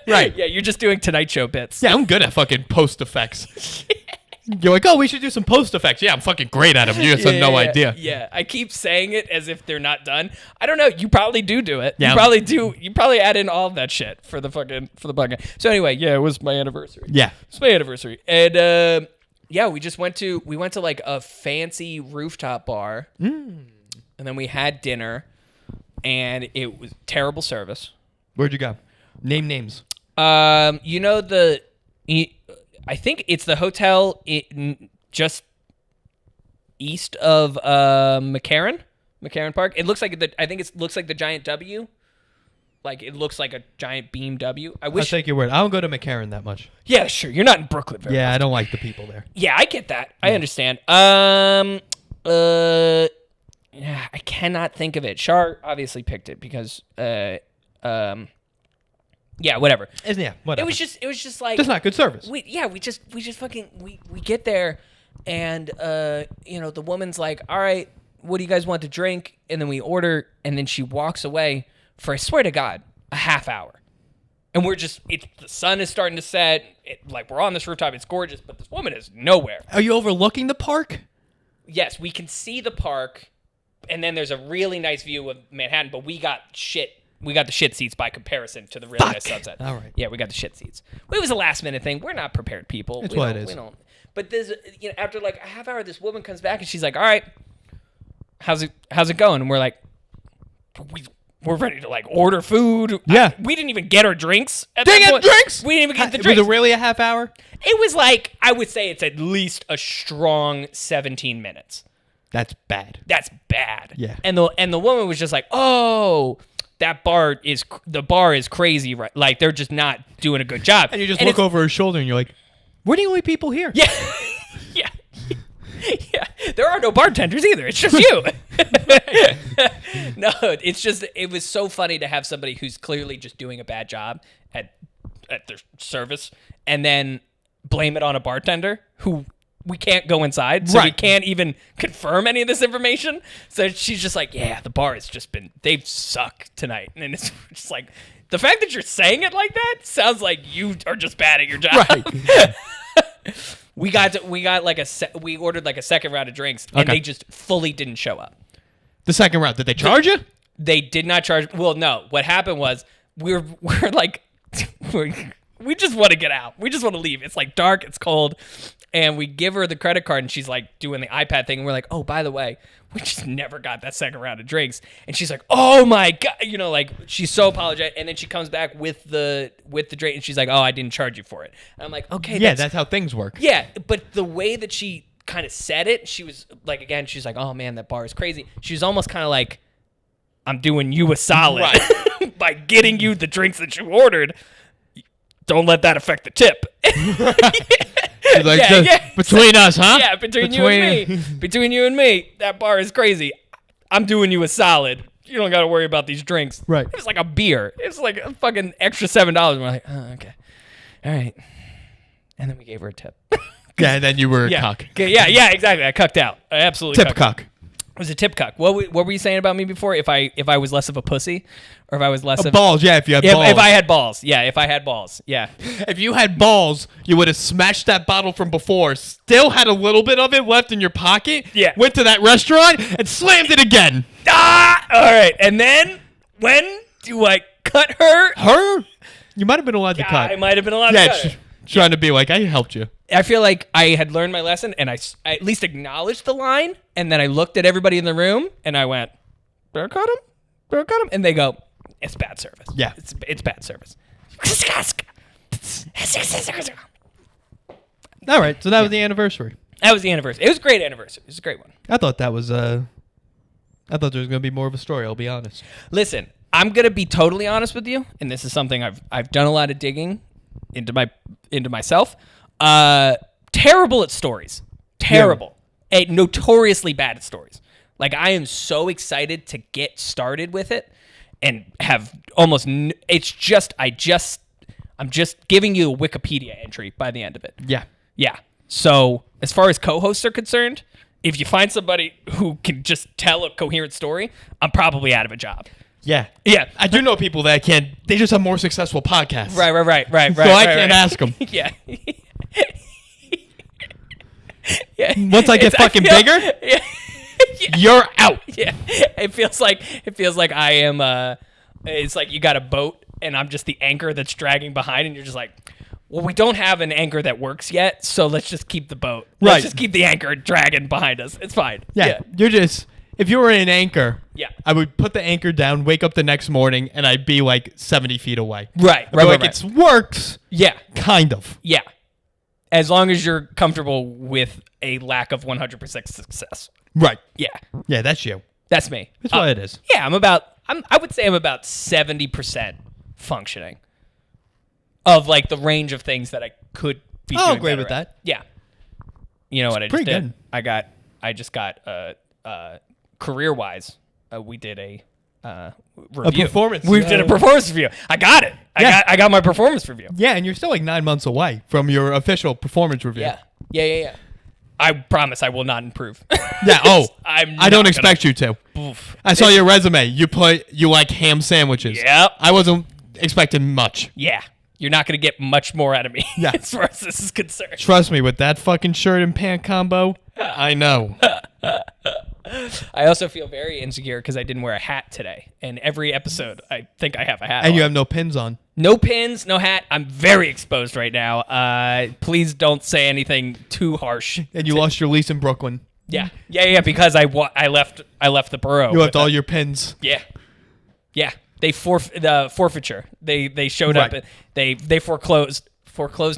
S1: Right.
S2: Yeah, you're just doing Tonight Show bits.
S1: Yeah, I'm good at fucking post effects. You're like, oh, we should do some post effects. Yeah, I'm fucking great at them. You just have no idea.
S2: Yeah, I keep saying it as if they're not done. I don't know. You probably do it.
S1: Yeah.
S2: You probably do. You probably add in all of that shit for the bucket. So anyway, yeah, it was my anniversary.
S1: Yeah,
S2: it's my anniversary, and yeah, we went to like a fancy rooftop bar, and then we had dinner, and it was terrible service.
S1: Where'd you go? Name names.
S2: You know I think it's the hotel just east of McCarran Park. It looks like looks like the giant W. Like it looks like a giant beam W.
S1: I'll take your word. I don't go to McCarran that much.
S2: Yeah, sure. You're not in Brooklyn very
S1: often.
S2: I
S1: don't like the people there.
S2: Yeah, I get that. I understand. Yeah, I cannot think of it. Shar obviously picked it because yeah, whatever.
S1: Yeah, whatever.
S2: It was just like
S1: just not good service.
S2: We just fucking we get there, and the woman's like, all right, what do you guys want to drink? And then we order, and then she walks away for, I swear to God, a half hour. And we're just the sun is starting to set. Like we're on this rooftop, it's gorgeous, but this woman is nowhere.
S1: Are you overlooking the park?
S2: Yes, we can see the park, and then there's a really nice view of Manhattan, but we got the shit seats by comparison to the really nice sunset.
S1: All right.
S2: Yeah, we got the shit seats. It was a last minute thing. We're not prepared people.
S1: That's what it is.
S2: We don't. But there's, after like a half hour, this woman comes back and she's like, "All right, how's it going?" And we're like, we're ready to like order food.
S1: Yeah.
S2: We didn't even get our drinks.
S1: Drinks?
S2: We didn't even get the drinks.
S1: Was it really a half hour?
S2: It was like, I would say it's at least a strong 17 minutes.
S1: That's bad.
S2: That's bad.
S1: Yeah.
S2: And the woman was just like, "Oh, the bar is crazy, right? Like they're just not doing a good job."
S1: And you just look over her shoulder and you're like, "We're the only people here."
S2: Yeah. Yeah. Yeah. There are no bartenders either. It's just you. No, it was so funny to have somebody who's clearly just doing a bad job at their service and then blame it on a bartender who we can't go inside, so we can't even confirm any of this information. So she's just like, "Yeah, the bar has just they've sucked tonight." And it's just like, the fact that you're saying it like that sounds like you are just bad at your job.
S1: Right.
S2: We ordered like a second round of drinks, and they just fully didn't show up.
S1: The second round, did they charge you?
S2: They did not charge. Well, no. What happened was we're like, we just want to get out. We just want to leave. It's like dark. It's cold. And we give her the credit card, and she's like doing the iPad thing. And we're like, "Oh, by the way, we just never got that second round of drinks." And she's like, "Oh my God," like she's so apologetic. And then she comes back with the drink, and she's like, "Oh, I didn't charge you for it." And I'm like, "Okay,
S1: yeah, that's how things work."
S2: Yeah, but the way that she kind of said it, she was like, again, she's like, "Oh man, that bar is crazy." She was almost kind of like, "I'm doing you a solid by getting you the drinks that you ordered. Don't let that affect the tip."
S1: Like, between us, huh?
S2: Yeah, between you and me. Between you and me, that bar is crazy. I'm doing you a solid. You don't got to worry about these drinks.
S1: Right.
S2: It was like a beer. It was like a fucking extra $7. And we're like, "Oh, okay. All right." And then we gave her a tip.
S1: Yeah, and then you were a cock.
S2: Yeah, exactly. I cucked out. I absolutely
S1: tip cock.
S2: It was a tip cuck. What were you saying about me before? If I was less of a pussy, or if I was less of
S1: balls? Yeah, if you had balls.
S2: If I had balls, yeah. If I had balls, yeah.
S1: If you had balls, you would have smashed that bottle from before. Still had a little bit of it left in your pocket.
S2: Yeah.
S1: Went to that restaurant and slammed it again.
S2: All right. And then when do I cut her?
S1: Her? You might have been allowed to cut.
S2: I might have been allowed to cut her.
S1: Trying to be like, I helped you.
S2: I feel like I had learned my lesson, and I at least acknowledged the line, and then I looked at everybody in the room, and I went, better cut him? And they go, it's bad service.
S1: Yeah.
S2: It's bad service.
S1: All right, so that was the anniversary.
S2: That was the anniversary. It was a great anniversary. It was a great one.
S1: I thought there was going to be more of a story, I'll be honest.
S2: Listen, I'm going to be totally honest with you, and this is something I've done a lot of digging into myself. Terrible at stories. Terrible. Yeah. Notoriously bad at stories. Like, I am so excited to get started with it and have almost I'm just giving you a Wikipedia entry by the end of it.
S1: Yeah.
S2: Yeah. So as far as co-hosts are concerned, if you find somebody who can just tell a coherent story, I'm probably out of a job.
S1: Yeah.
S2: Yeah.
S1: I do know people that can't. They just have more successful podcasts.
S2: Right.
S1: So I can't ask them.
S2: Yeah.
S1: Yeah. Once I get bigger,
S2: yeah.
S1: You're out.
S2: Yeah. It feels like I am it's like you got a boat and I'm just the anchor that's dragging behind, and you're just like, well, we don't have an anchor that works yet, so let's just keep the boat.
S1: Right.
S2: Let's just keep the anchor dragging behind us. It's fine.
S1: Yeah. You're just, if you were an anchor,
S2: yeah,
S1: I would put the anchor down, wake up the next morning, and I'd be like 70 feet away.
S2: Right.
S1: It works.
S2: Yeah.
S1: Kind of.
S2: Yeah. As long as you're comfortable with a lack of 100% success.
S1: Right.
S2: Yeah.
S1: Yeah, that's you.
S2: That's me.
S1: That's what it is.
S2: Yeah, I would say I'm about 70% functioning of like the range of things that I could be doing.
S1: I'll agree with
S2: at.
S1: that.
S2: Yeah. You know what I just did? I just got career-wise, we did a review.
S1: A performance.
S2: We did a performance review. I got it. I got my performance review.
S1: Yeah, and you're still like 9 months away from your official performance review.
S2: Yeah. I promise I will not improve.
S1: Yeah. Oh, I don't expect you to.
S2: Oof.
S1: I saw your resume. You like ham sandwiches.
S2: Yep.
S1: I wasn't expecting much.
S2: Yeah. You're not going to get much more out of me.
S1: Yeah.
S2: As far as this is concerned.
S1: Trust me, with that fucking shirt and pant combo, I know.
S2: I also feel very insecure because I didn't wear a hat today. And every episode, I think I have a hat
S1: And
S2: on.
S1: you have no pins on.
S2: No pins, no hat. I'm very exposed right now. Please don't say anything too harsh.
S1: And you lost your lease in Brooklyn.
S2: Yeah, because I left the borough.
S1: You left all your pins.
S2: Yeah. They the forfeiture. They showed up. And they foreclosed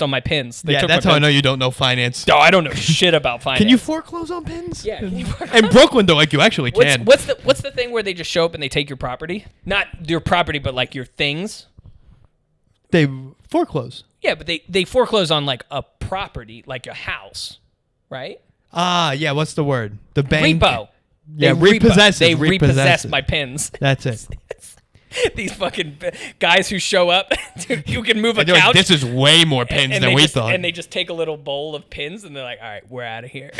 S2: on my pins. They took
S1: that's
S2: my
S1: how
S2: pins.
S1: I know you don't know finance.
S2: No, I don't know shit about finance.
S1: Can you foreclose on pins?
S2: Yeah.
S1: In Brooklyn, though, like you actually can.
S2: What's the thing where they just show up and they take your property? Not your property, but like your things.
S1: They foreclose.
S2: Yeah, but they foreclose on like a property, like a house, right?
S1: Yeah. What's the word? The bank.
S2: Repo.
S1: Yeah, repossess.
S2: They repossess my pins.
S1: That's it.
S2: These fucking guys who show up, you can move a couch.
S1: Like, this is way more pins than we thought.
S2: And they just take a little bowl of pins and they're like, all right, we're out of here.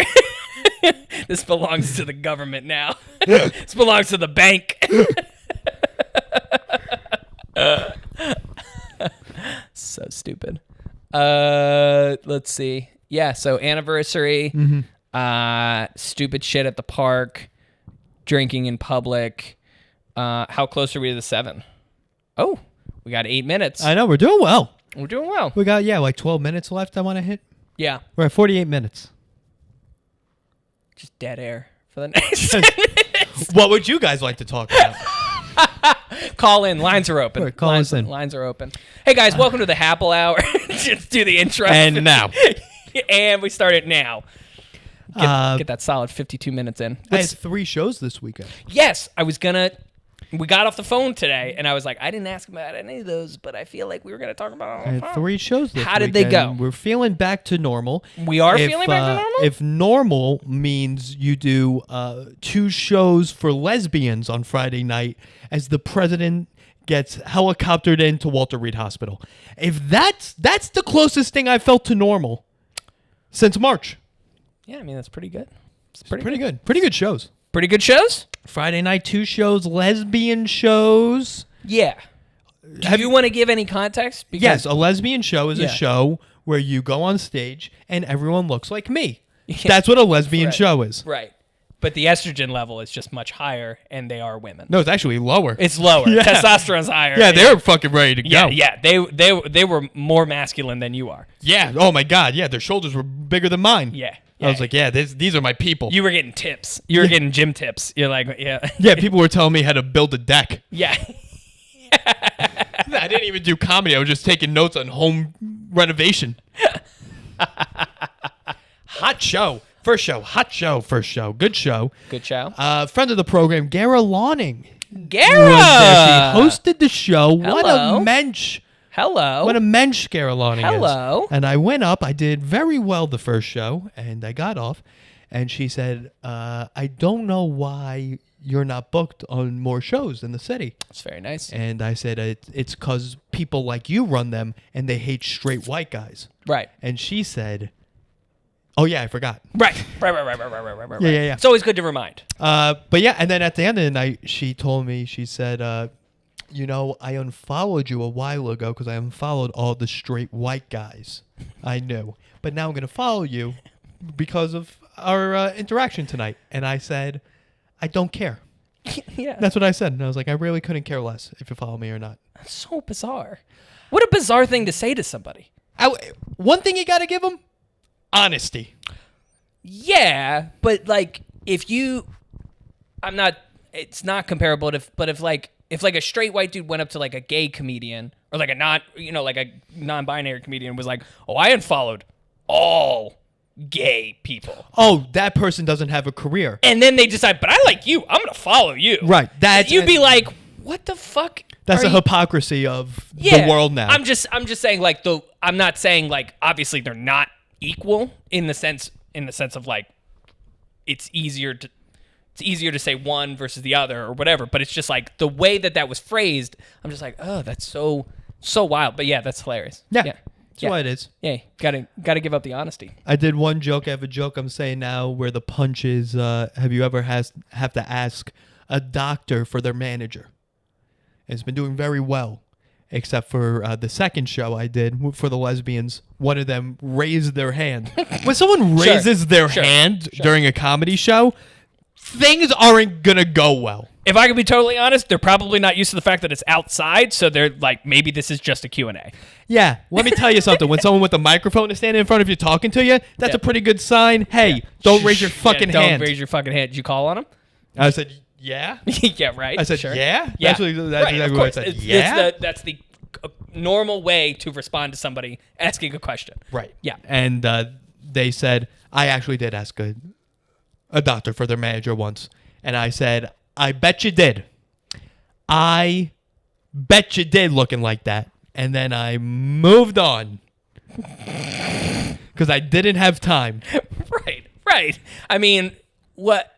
S2: This belongs to the government now. This belongs to the bank. So stupid. Let's see. Yeah, so anniversary, stupid shit at the park, drinking in public. How close are we to the 7? Oh, we got 8 minutes.
S1: I know, we're doing well.
S2: We're doing well.
S1: We got, like 12 minutes left I want to hit.
S2: Yeah.
S1: We're at 48 minutes.
S2: Just dead air for the next 10 minutes.
S1: What would you guys like to talk about?
S2: Call in. Lines are open.
S1: Right, call us in.
S2: Lines are open. Hey, guys, welcome to the Happy Hour. Just do the intro.
S1: And now.
S2: And we start it now. Get that solid 52 minutes in.
S1: I had 3 shows this weekend.
S2: Yes, we got off the phone today, and I was like, I didn't ask about any of those, but I feel like we were going to talk about
S1: I had 3 shows this weekend.
S2: How did they go?
S1: We're feeling back to normal.
S2: We are feeling back to normal?
S1: If normal means you do 2 shows for lesbians on Friday night as the president gets helicoptered into Walter Reed Hospital. If that's the closest thing I felt to normal since March.
S2: Yeah, I mean, that's pretty good.
S1: It's pretty good. Pretty good shows.
S2: Pretty good shows?
S1: Friday night, 2 shows, lesbian shows.
S2: Yeah. Do you want to give any context?
S1: Because, yes, a lesbian show is a show where you go on stage and everyone looks like me. Yeah. That's what a lesbian show is.
S2: Right. But the estrogen level is just much higher, and they are women.
S1: No, it's actually lower.
S2: It's lower. Testosterone's higher.
S1: Yeah, they're fucking ready to go.
S2: Yeah. They were more masculine than you are.
S1: Yeah. Oh my God. Yeah, their shoulders were bigger than mine.
S2: Yeah.
S1: I was like, these are my people.
S2: You were getting tips. You were getting gym tips. You're like, yeah.
S1: Yeah, people were telling me how to build a deck.
S2: Yeah.
S1: I didn't even do comedy. I was just taking notes on home renovation. Hot show. First show. Hot show. First show. Good show.
S2: Good show.
S1: Friend of the program, Gaga-liscious.
S2: Gaga!
S1: She hosted the show.
S2: Hello.
S1: What a mensch.
S2: Hello.
S1: What a mensch Gaga-liscious is.
S2: Hello.
S1: And I went up. I did very well the first show, and I got off. And she said, I don't know why you're not booked on more shows in the city.
S2: That's very nice.
S1: And I said, it's because people like you run them, and they hate straight white guys.
S2: Right.
S1: And she said, oh, yeah, I forgot.
S2: Right.
S1: Yeah.
S2: It's always good to remind.
S1: But yeah, and then at the end of the night, she told me, she said, I unfollowed you a while ago because I unfollowed all the straight white guys I knew. But now I'm going to follow you because of our interaction tonight. And I said, I don't care.
S2: Yeah.
S1: That's what I said. And I was like, I really couldn't care less if you follow me or not.
S2: That's so bizarre. What a bizarre thing to say to somebody.
S1: One thing you got to give them, honesty.
S2: Yeah, but like it's not comparable. But if a straight white dude went up to like a gay comedian or like a non-binary comedian was like, oh, I unfollowed all gay people.
S1: Oh, that person doesn't have a career.
S2: And then they decide, but I like you. I'm going to follow you.
S1: Right.
S2: You'd be like, what the fuck?
S1: That's the hypocrisy of the world now.
S2: I'm just saying like I'm not saying like obviously they're not equal in the sense of like it's easier to say one versus the other or whatever, but it's just like the way that was phrased, I'm just like, oh, that's so wild. But yeah, that's hilarious.
S1: Yeah. That's why it is.
S2: Yeah, gotta give up the honesty.
S1: I did one joke. I have a joke I'm saying now where the punch is, have you ever have to ask a doctor for their manager? And it's been doing very well, except for the second show I did for the lesbians. One of them raised their hand. When someone raises their hand during a comedy show, things aren't going to go well.
S2: If I can be totally honest, they're probably not used to the fact that it's outside, so they're like, maybe this is just a Q&A.
S1: Yeah, let me tell you something. When someone with a microphone is standing in front of you talking to you, that's a pretty good sign. Hey, don't raise your fucking hand.
S2: Don't raise your fucking hand. Did you call on him?
S1: I said, yeah.
S2: Yeah, right.
S1: I said, yeah?
S2: That's
S1: exactly what I said. Yeah?
S2: That's the normal way to respond to somebody asking a question.
S1: Right.
S2: Yeah.
S1: And they said, I actually did ask a doctor for their manager once. And I said, I bet you did. I bet you did looking like that. And then I moved on. Because I didn't have time.
S2: Right. I mean, what...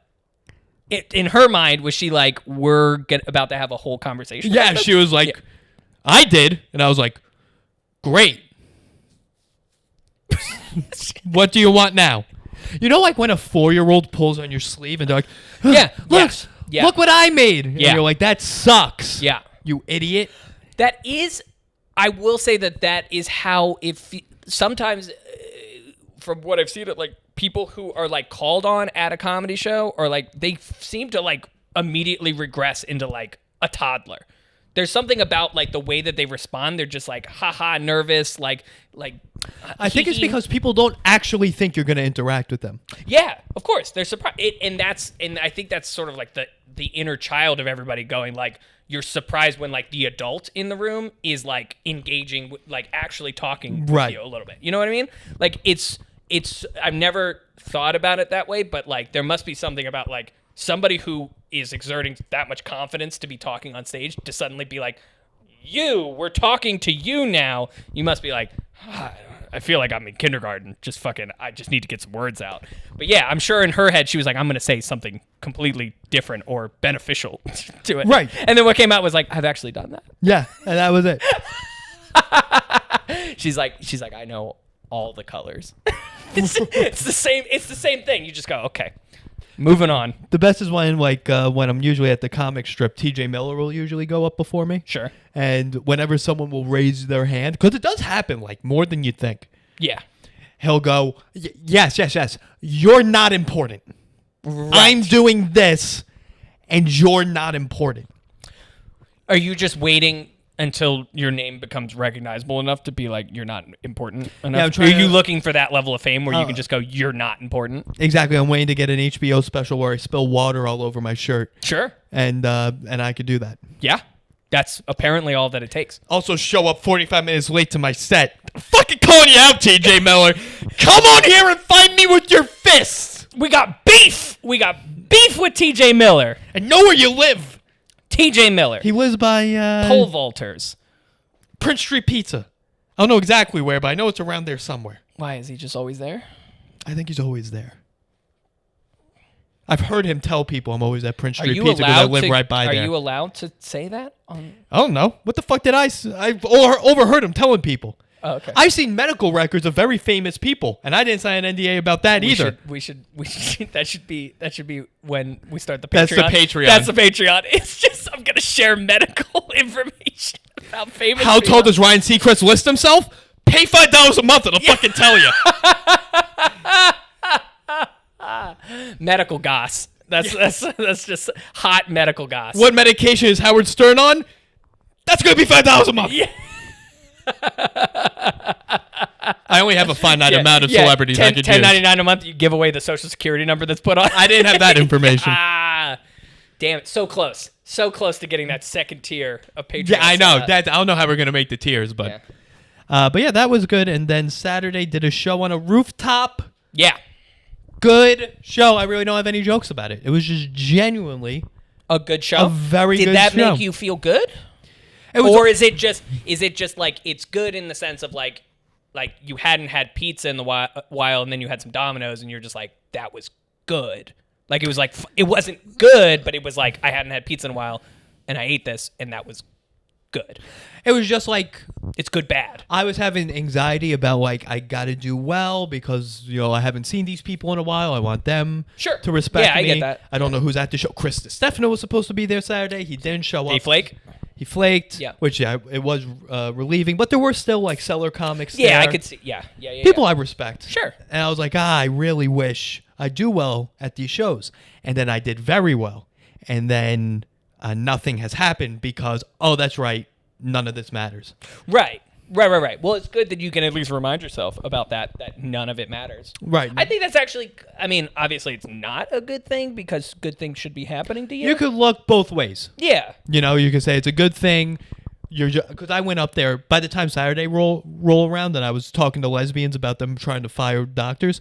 S2: in her mind, was she like, we're about to have a whole conversation?
S1: Yeah, she was like, I did. And I was like, great. What do you want now? You know, like when a 4-year-old pulls on your sleeve and they're like, look what I made. And you're like, that sucks.
S2: Yeah.
S1: You idiot.
S2: That is, I will say that is how sometimes, from what I've seen, like people who are like called on at a comedy show or like they seem to like immediately regress into like a toddler. There's something about like the way that they respond. They're just like, haha, nervous, like.
S1: I think it's because people don't actually think you're going to interact with them.
S2: Yeah, of course, they're surprised, and I think that's sort of like the inner child of everybody going like, you're surprised when like the adult in the room is like engaging, like actually talking with you a little bit. You know what I mean? Like it's. I've never thought about it that way, but like there must be something about like somebody who is exerting that much confidence to be talking on stage to suddenly be like, we're talking to you now. You must be like, I feel like I'm in kindergarten. I just need to get some words out. But yeah, I'm sure in her head she was like, I'm going to say something completely different or beneficial to it.
S1: Right.
S2: And then what came out was like, I've actually done that.
S1: Yeah, and that was it.
S2: She's like, I know all the colors. It's the same thing. You just go, okay. Moving on.
S1: The best is when when I'm usually at the comic strip, TJ Miller will usually go up before me.
S2: Sure.
S1: And whenever someone will raise their hand, because it does happen like more than you'd think.
S2: Yeah.
S1: He'll go, yes. You're not important. Right. I'm doing this, and you're not important.
S2: Are you just waiting until your name becomes recognizable enough to be like, you're not important enough? Yeah, are you looking for that level of fame where you can just go, you're not important?
S1: Exactly. I'm waiting to get an HBO special where I spill water all over my shirt.
S2: Sure.
S1: And I could do that.
S2: Yeah. That's apparently all that it takes.
S1: Also show up 45 minutes late to my set. I'm fucking calling you out, TJ Miller. Come on here and find me with your fists.
S2: We got beef. We got beef with TJ Miller.
S1: And know where you live.
S2: TJ Miller.
S1: He lives by
S2: Pole vaulters.
S1: Prince Street Pizza. I don't know exactly where, but I know it's around there somewhere.
S2: Why, is he just always there?
S1: I think he's always there. I've heard him tell people I'm always at Prince Street Pizza because I live right by there.
S2: Are you allowed to say that?
S1: I don't know. What the fuck did I've overheard him telling people.
S2: Oh, okay.
S1: I've seen medical records of very famous people, and I didn't sign an NDA about that either.
S2: We should. That should be when we start the Patreon.
S1: That's the Patreon.
S2: That's the Patreon. It's just I'm gonna share medical information about famous.
S1: How tall does Ryan Seacrest list himself? Pay $5 a month, and I'll fucking tell you.
S2: Medical goss. That's just hot medical goss.
S1: What medication is Howard Stern on? That's gonna be $5 a month. Yeah. I only have a finite amount of celebrities I could use.
S2: $10.99 a month. You give away the social security number that's put on.
S1: I didn't have that information.
S2: Damn it! So close to getting that second tier of Patreon.
S1: Yeah, I know. I don't know how we're gonna make the tiers, but yeah, that was good. And then Saturday did a show on a rooftop.
S2: Yeah.
S1: Good show. I really don't have any jokes about it. It was just genuinely
S2: a good show.
S1: A very good show.
S2: Did that make you feel good? Or is it just like it's good in the sense of like you hadn't had pizza in the while and then you had some Domino's and you're just like, that was good. Like it was like, it wasn't good, but it was like, I hadn't had pizza in a while and I ate this and that was good.
S1: It was just like,
S2: it's good bad.
S1: I was having anxiety about like, I got to do well because, I haven't seen these people in a while. I want them to respect me.
S2: I get that.
S1: I don't know who's at the show. Chris Stefano was supposed to be there Saturday. He didn't show up. He flaked, which it was relieving, but there were still like seller comics there.
S2: Yeah, I could see. Yeah.
S1: People I respect.
S2: Sure.
S1: And I was like, I really wish I do well at these shows. And then I did very well. And then nothing has happened because, that's right, none of this matters.
S2: Right. Well, it's good that you can at least remind yourself about that none of it matters.
S1: Right.
S2: I think that's actually, obviously it's not a good thing because good things should be happening to you.
S1: You could look both ways.
S2: Yeah.
S1: You could say it's a good thing. Because I went up there, by the time Saturday roll around and I was talking to lesbians about them trying to fire doctors,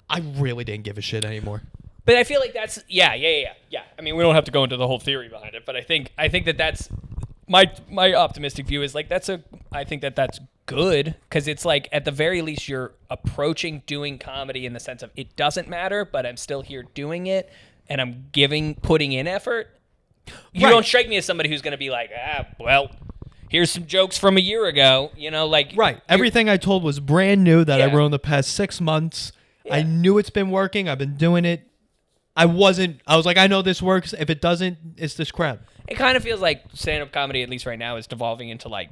S1: I really didn't give a shit anymore.
S2: But I feel like that's, yeah. We don't have to go into the whole theory behind it, but I think that's... My optimistic view is like I think that's good because it's like at the very least you're approaching doing comedy in the sense of it doesn't matter, but I'm still here doing it and I'm putting in effort. You don't strike me as somebody who's going to be like, here's some jokes from a year ago,
S1: Right. Everything I told was brand new that I wrote in the past 6 months. Yeah. I knew it's been working. I've been doing it. I was like, I know this works. If it doesn't, it's this crowd.
S2: It kind of feels like stand-up comedy, at least right now, is devolving into like,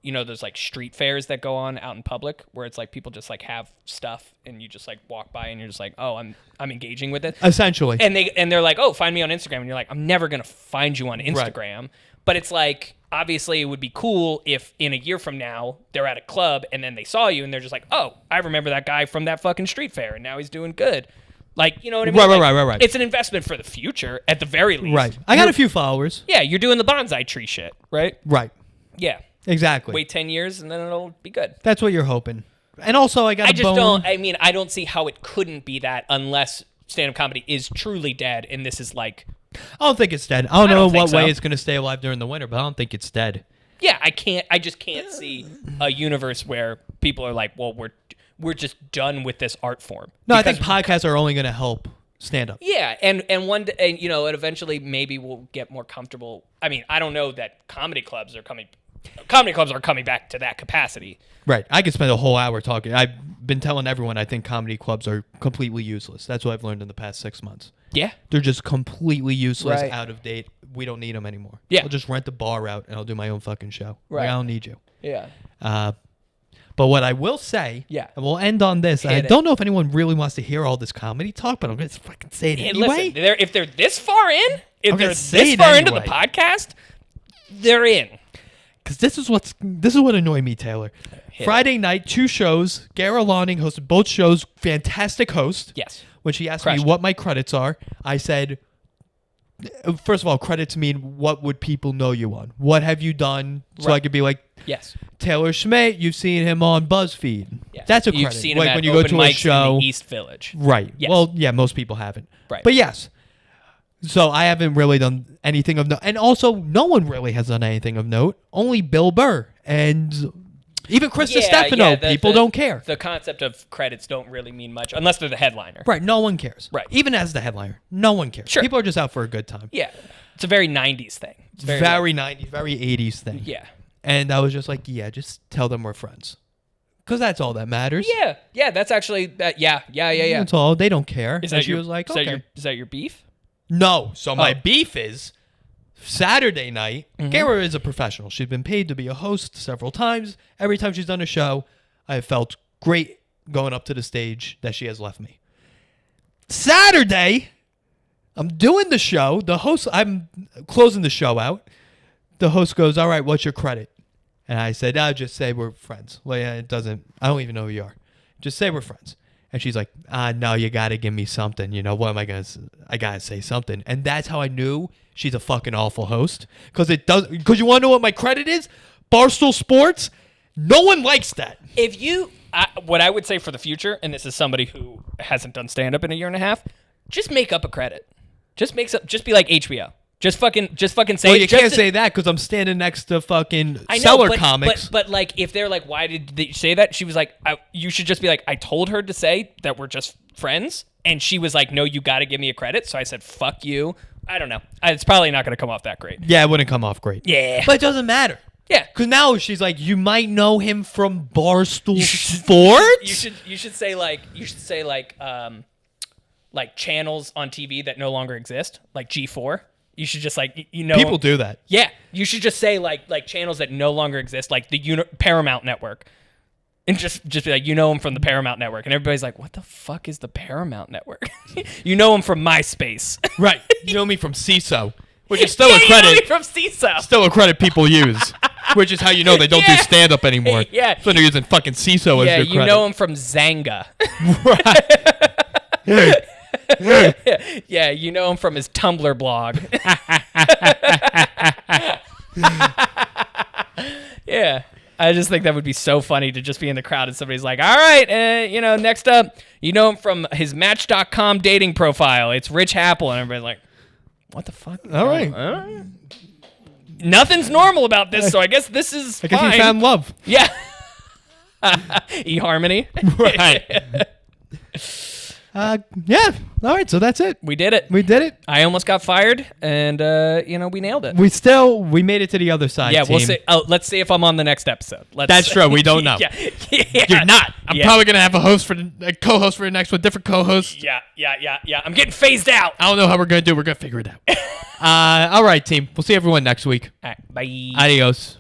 S2: those like street fairs that go on out in public where it's like people just like have stuff and you just like walk by and you're just like, oh, I'm engaging with it.
S1: Essentially.
S2: And they're like, oh, find me on Instagram. And you're like, I'm never going to find you on Instagram. Right. But it's like, obviously it would be cool if in a year from now they're at a club and then they saw you and they're just like, oh, I remember that guy from that fucking street fair and now he's doing good. Like, you know what I mean?
S1: Right.
S2: It's an investment for the future, at the very least.
S1: Right. I got a few followers.
S2: Yeah, you're doing the bonsai tree shit, right?
S1: Right.
S2: Yeah.
S1: Exactly.
S2: Wait 10 years and then it'll be good.
S1: That's what you're hoping. And also, I
S2: don't see how it couldn't be that unless stand-up comedy is truly dead and this is like...
S1: I don't think it's dead. I don't know what way it's going to stay alive during the winter, but I don't think it's dead.
S2: Yeah, I just can't see a universe where people are like, well, we're just done with this art form.
S1: No, I think podcasts are only going to help stand up.
S2: Yeah, and eventually maybe we'll get more comfortable. I don't know that comedy clubs are coming back to that capacity.
S1: Right. I could spend a whole hour talking. I've been telling everyone I think comedy clubs are completely useless. That's what I've learned in the past 6 months. Yeah. They're just completely useless, out of date. We don't need them anymore. Yeah. I'll just rent the bar out and I'll do my own fucking show. Right. Like, I don't need you.
S2: Yeah.
S1: But what I will say, and we'll end on this. I don't know if anyone really wants to hear all this comedy talk, but I'm going to fucking say it anyway.
S2: Listen, if they're this far in, if they're this far into the podcast, they're in.
S1: Because this is what annoyed me, Taylor. Friday night, 2 shows. Gara Lonning hosted both shows. Fantastic host.
S2: Yes.
S1: When she asked me what my credits are, I said, first of all, credits mean what would people know you on? What have you done? So I could be like, Taylor Schmidt, you've seen him on BuzzFeed. Yes. That's a credit.
S2: You've seen him at when you go to a show in the East Village.
S1: Right. Yes. Well, yeah, most people haven't. Right. But yes. So I haven't really done anything of note. And also, no one really has done anything of note. Only Bill Burr and even Chris Stefano. People don't care.
S2: The concept of credits don't really mean much unless they're the headliner.
S1: Right. No one cares. Right. Even as the headliner, no one cares. Sure. People are just out for a good time.
S2: Yeah. It's a very 90s thing. It's
S1: very 90s, very 80s thing.
S2: Yeah.
S1: And I was just like, just tell them we're friends. Because that's all that matters.
S2: Yeah. Yeah, that's actually, yeah.
S1: That's all. They don't care.
S2: Is that your beef?
S1: No. So my beef is Saturday night. Gara is a professional. She's been paid to be a host several times. Every time she's done a show, I have felt great going up to the stage that she has left me. Saturday, I'm doing the show. I'm closing the show out. The host goes, all right, what's your credit? And I said, I'll just say we're friends. Well, yeah, it doesn't, I don't even know who you are. Just say we're friends. And she's like, no, you got to give me something. You know, what am I going to, I got to say something. And that's how I knew she's a fucking awful host. Because you want to know what my credit is? Barstool Sports. No one likes that.
S2: What I would say for the future, and this is somebody who hasn't done stand-up in a year and a half, just make up a credit. Just be like HBO. Just fucking say.
S1: Well, you can't say that because I'm standing next to fucking Seller Comics.
S2: But like, if they're like, why did they say that? She was like, you should just be like, I told her to say that we're just friends, and she was like, no, you got to give me a credit. So I said, fuck you. I don't know. It's probably not going to come off that great.
S1: Yeah, it wouldn't come off great.
S2: Yeah,
S1: but it doesn't matter.
S2: Yeah,
S1: because now she's like, you might know him from Barstool Sports.
S2: You should say like channels on TV that no longer exist, like G4. You should just
S1: people do that.
S2: Yeah, you should just say like channels that no longer exist, like the Paramount Network, and just be like, you know them from the Paramount Network, and everybody's like, what the fuck is the Paramount Network? You know them from MySpace,
S1: right? You know me from CISO, which is still a credit. You know me
S2: from CISO,
S1: still a credit people use, which is how you know they don't do stand up anymore.
S2: Yeah,
S1: so they're using fucking CISO as their credit.
S2: Yeah, you know them from Zanga.
S1: Right.
S2: Yeah, you know him from his Tumblr blog. Yeah, I just think that would be so funny to just be in the crowd and somebody's like, all right, next up, you know him from his Match.com dating profile. It's Rich Happel. And everybody's like, what the fuck?
S1: All right.
S2: Nothing's normal about this, so I guess this is
S1: I guess you found love.
S2: Yeah. eHarmony.
S1: Right. Yeah. All right. So that's it.
S2: We did it. I almost got fired, and we nailed it.
S1: We made it to the other side.
S2: Yeah, team. We'll see. Oh, let's see if I'm on the next episode.
S1: That's true. We don't know.
S2: Yeah.
S1: You're not. I'm probably gonna have a co-host for the next one, different co-host.
S2: Yeah. I'm getting phased out.
S1: I don't know how we're gonna do. We're gonna figure it out. All right, team. We'll see everyone next week.
S2: All right. Bye.
S1: Adios.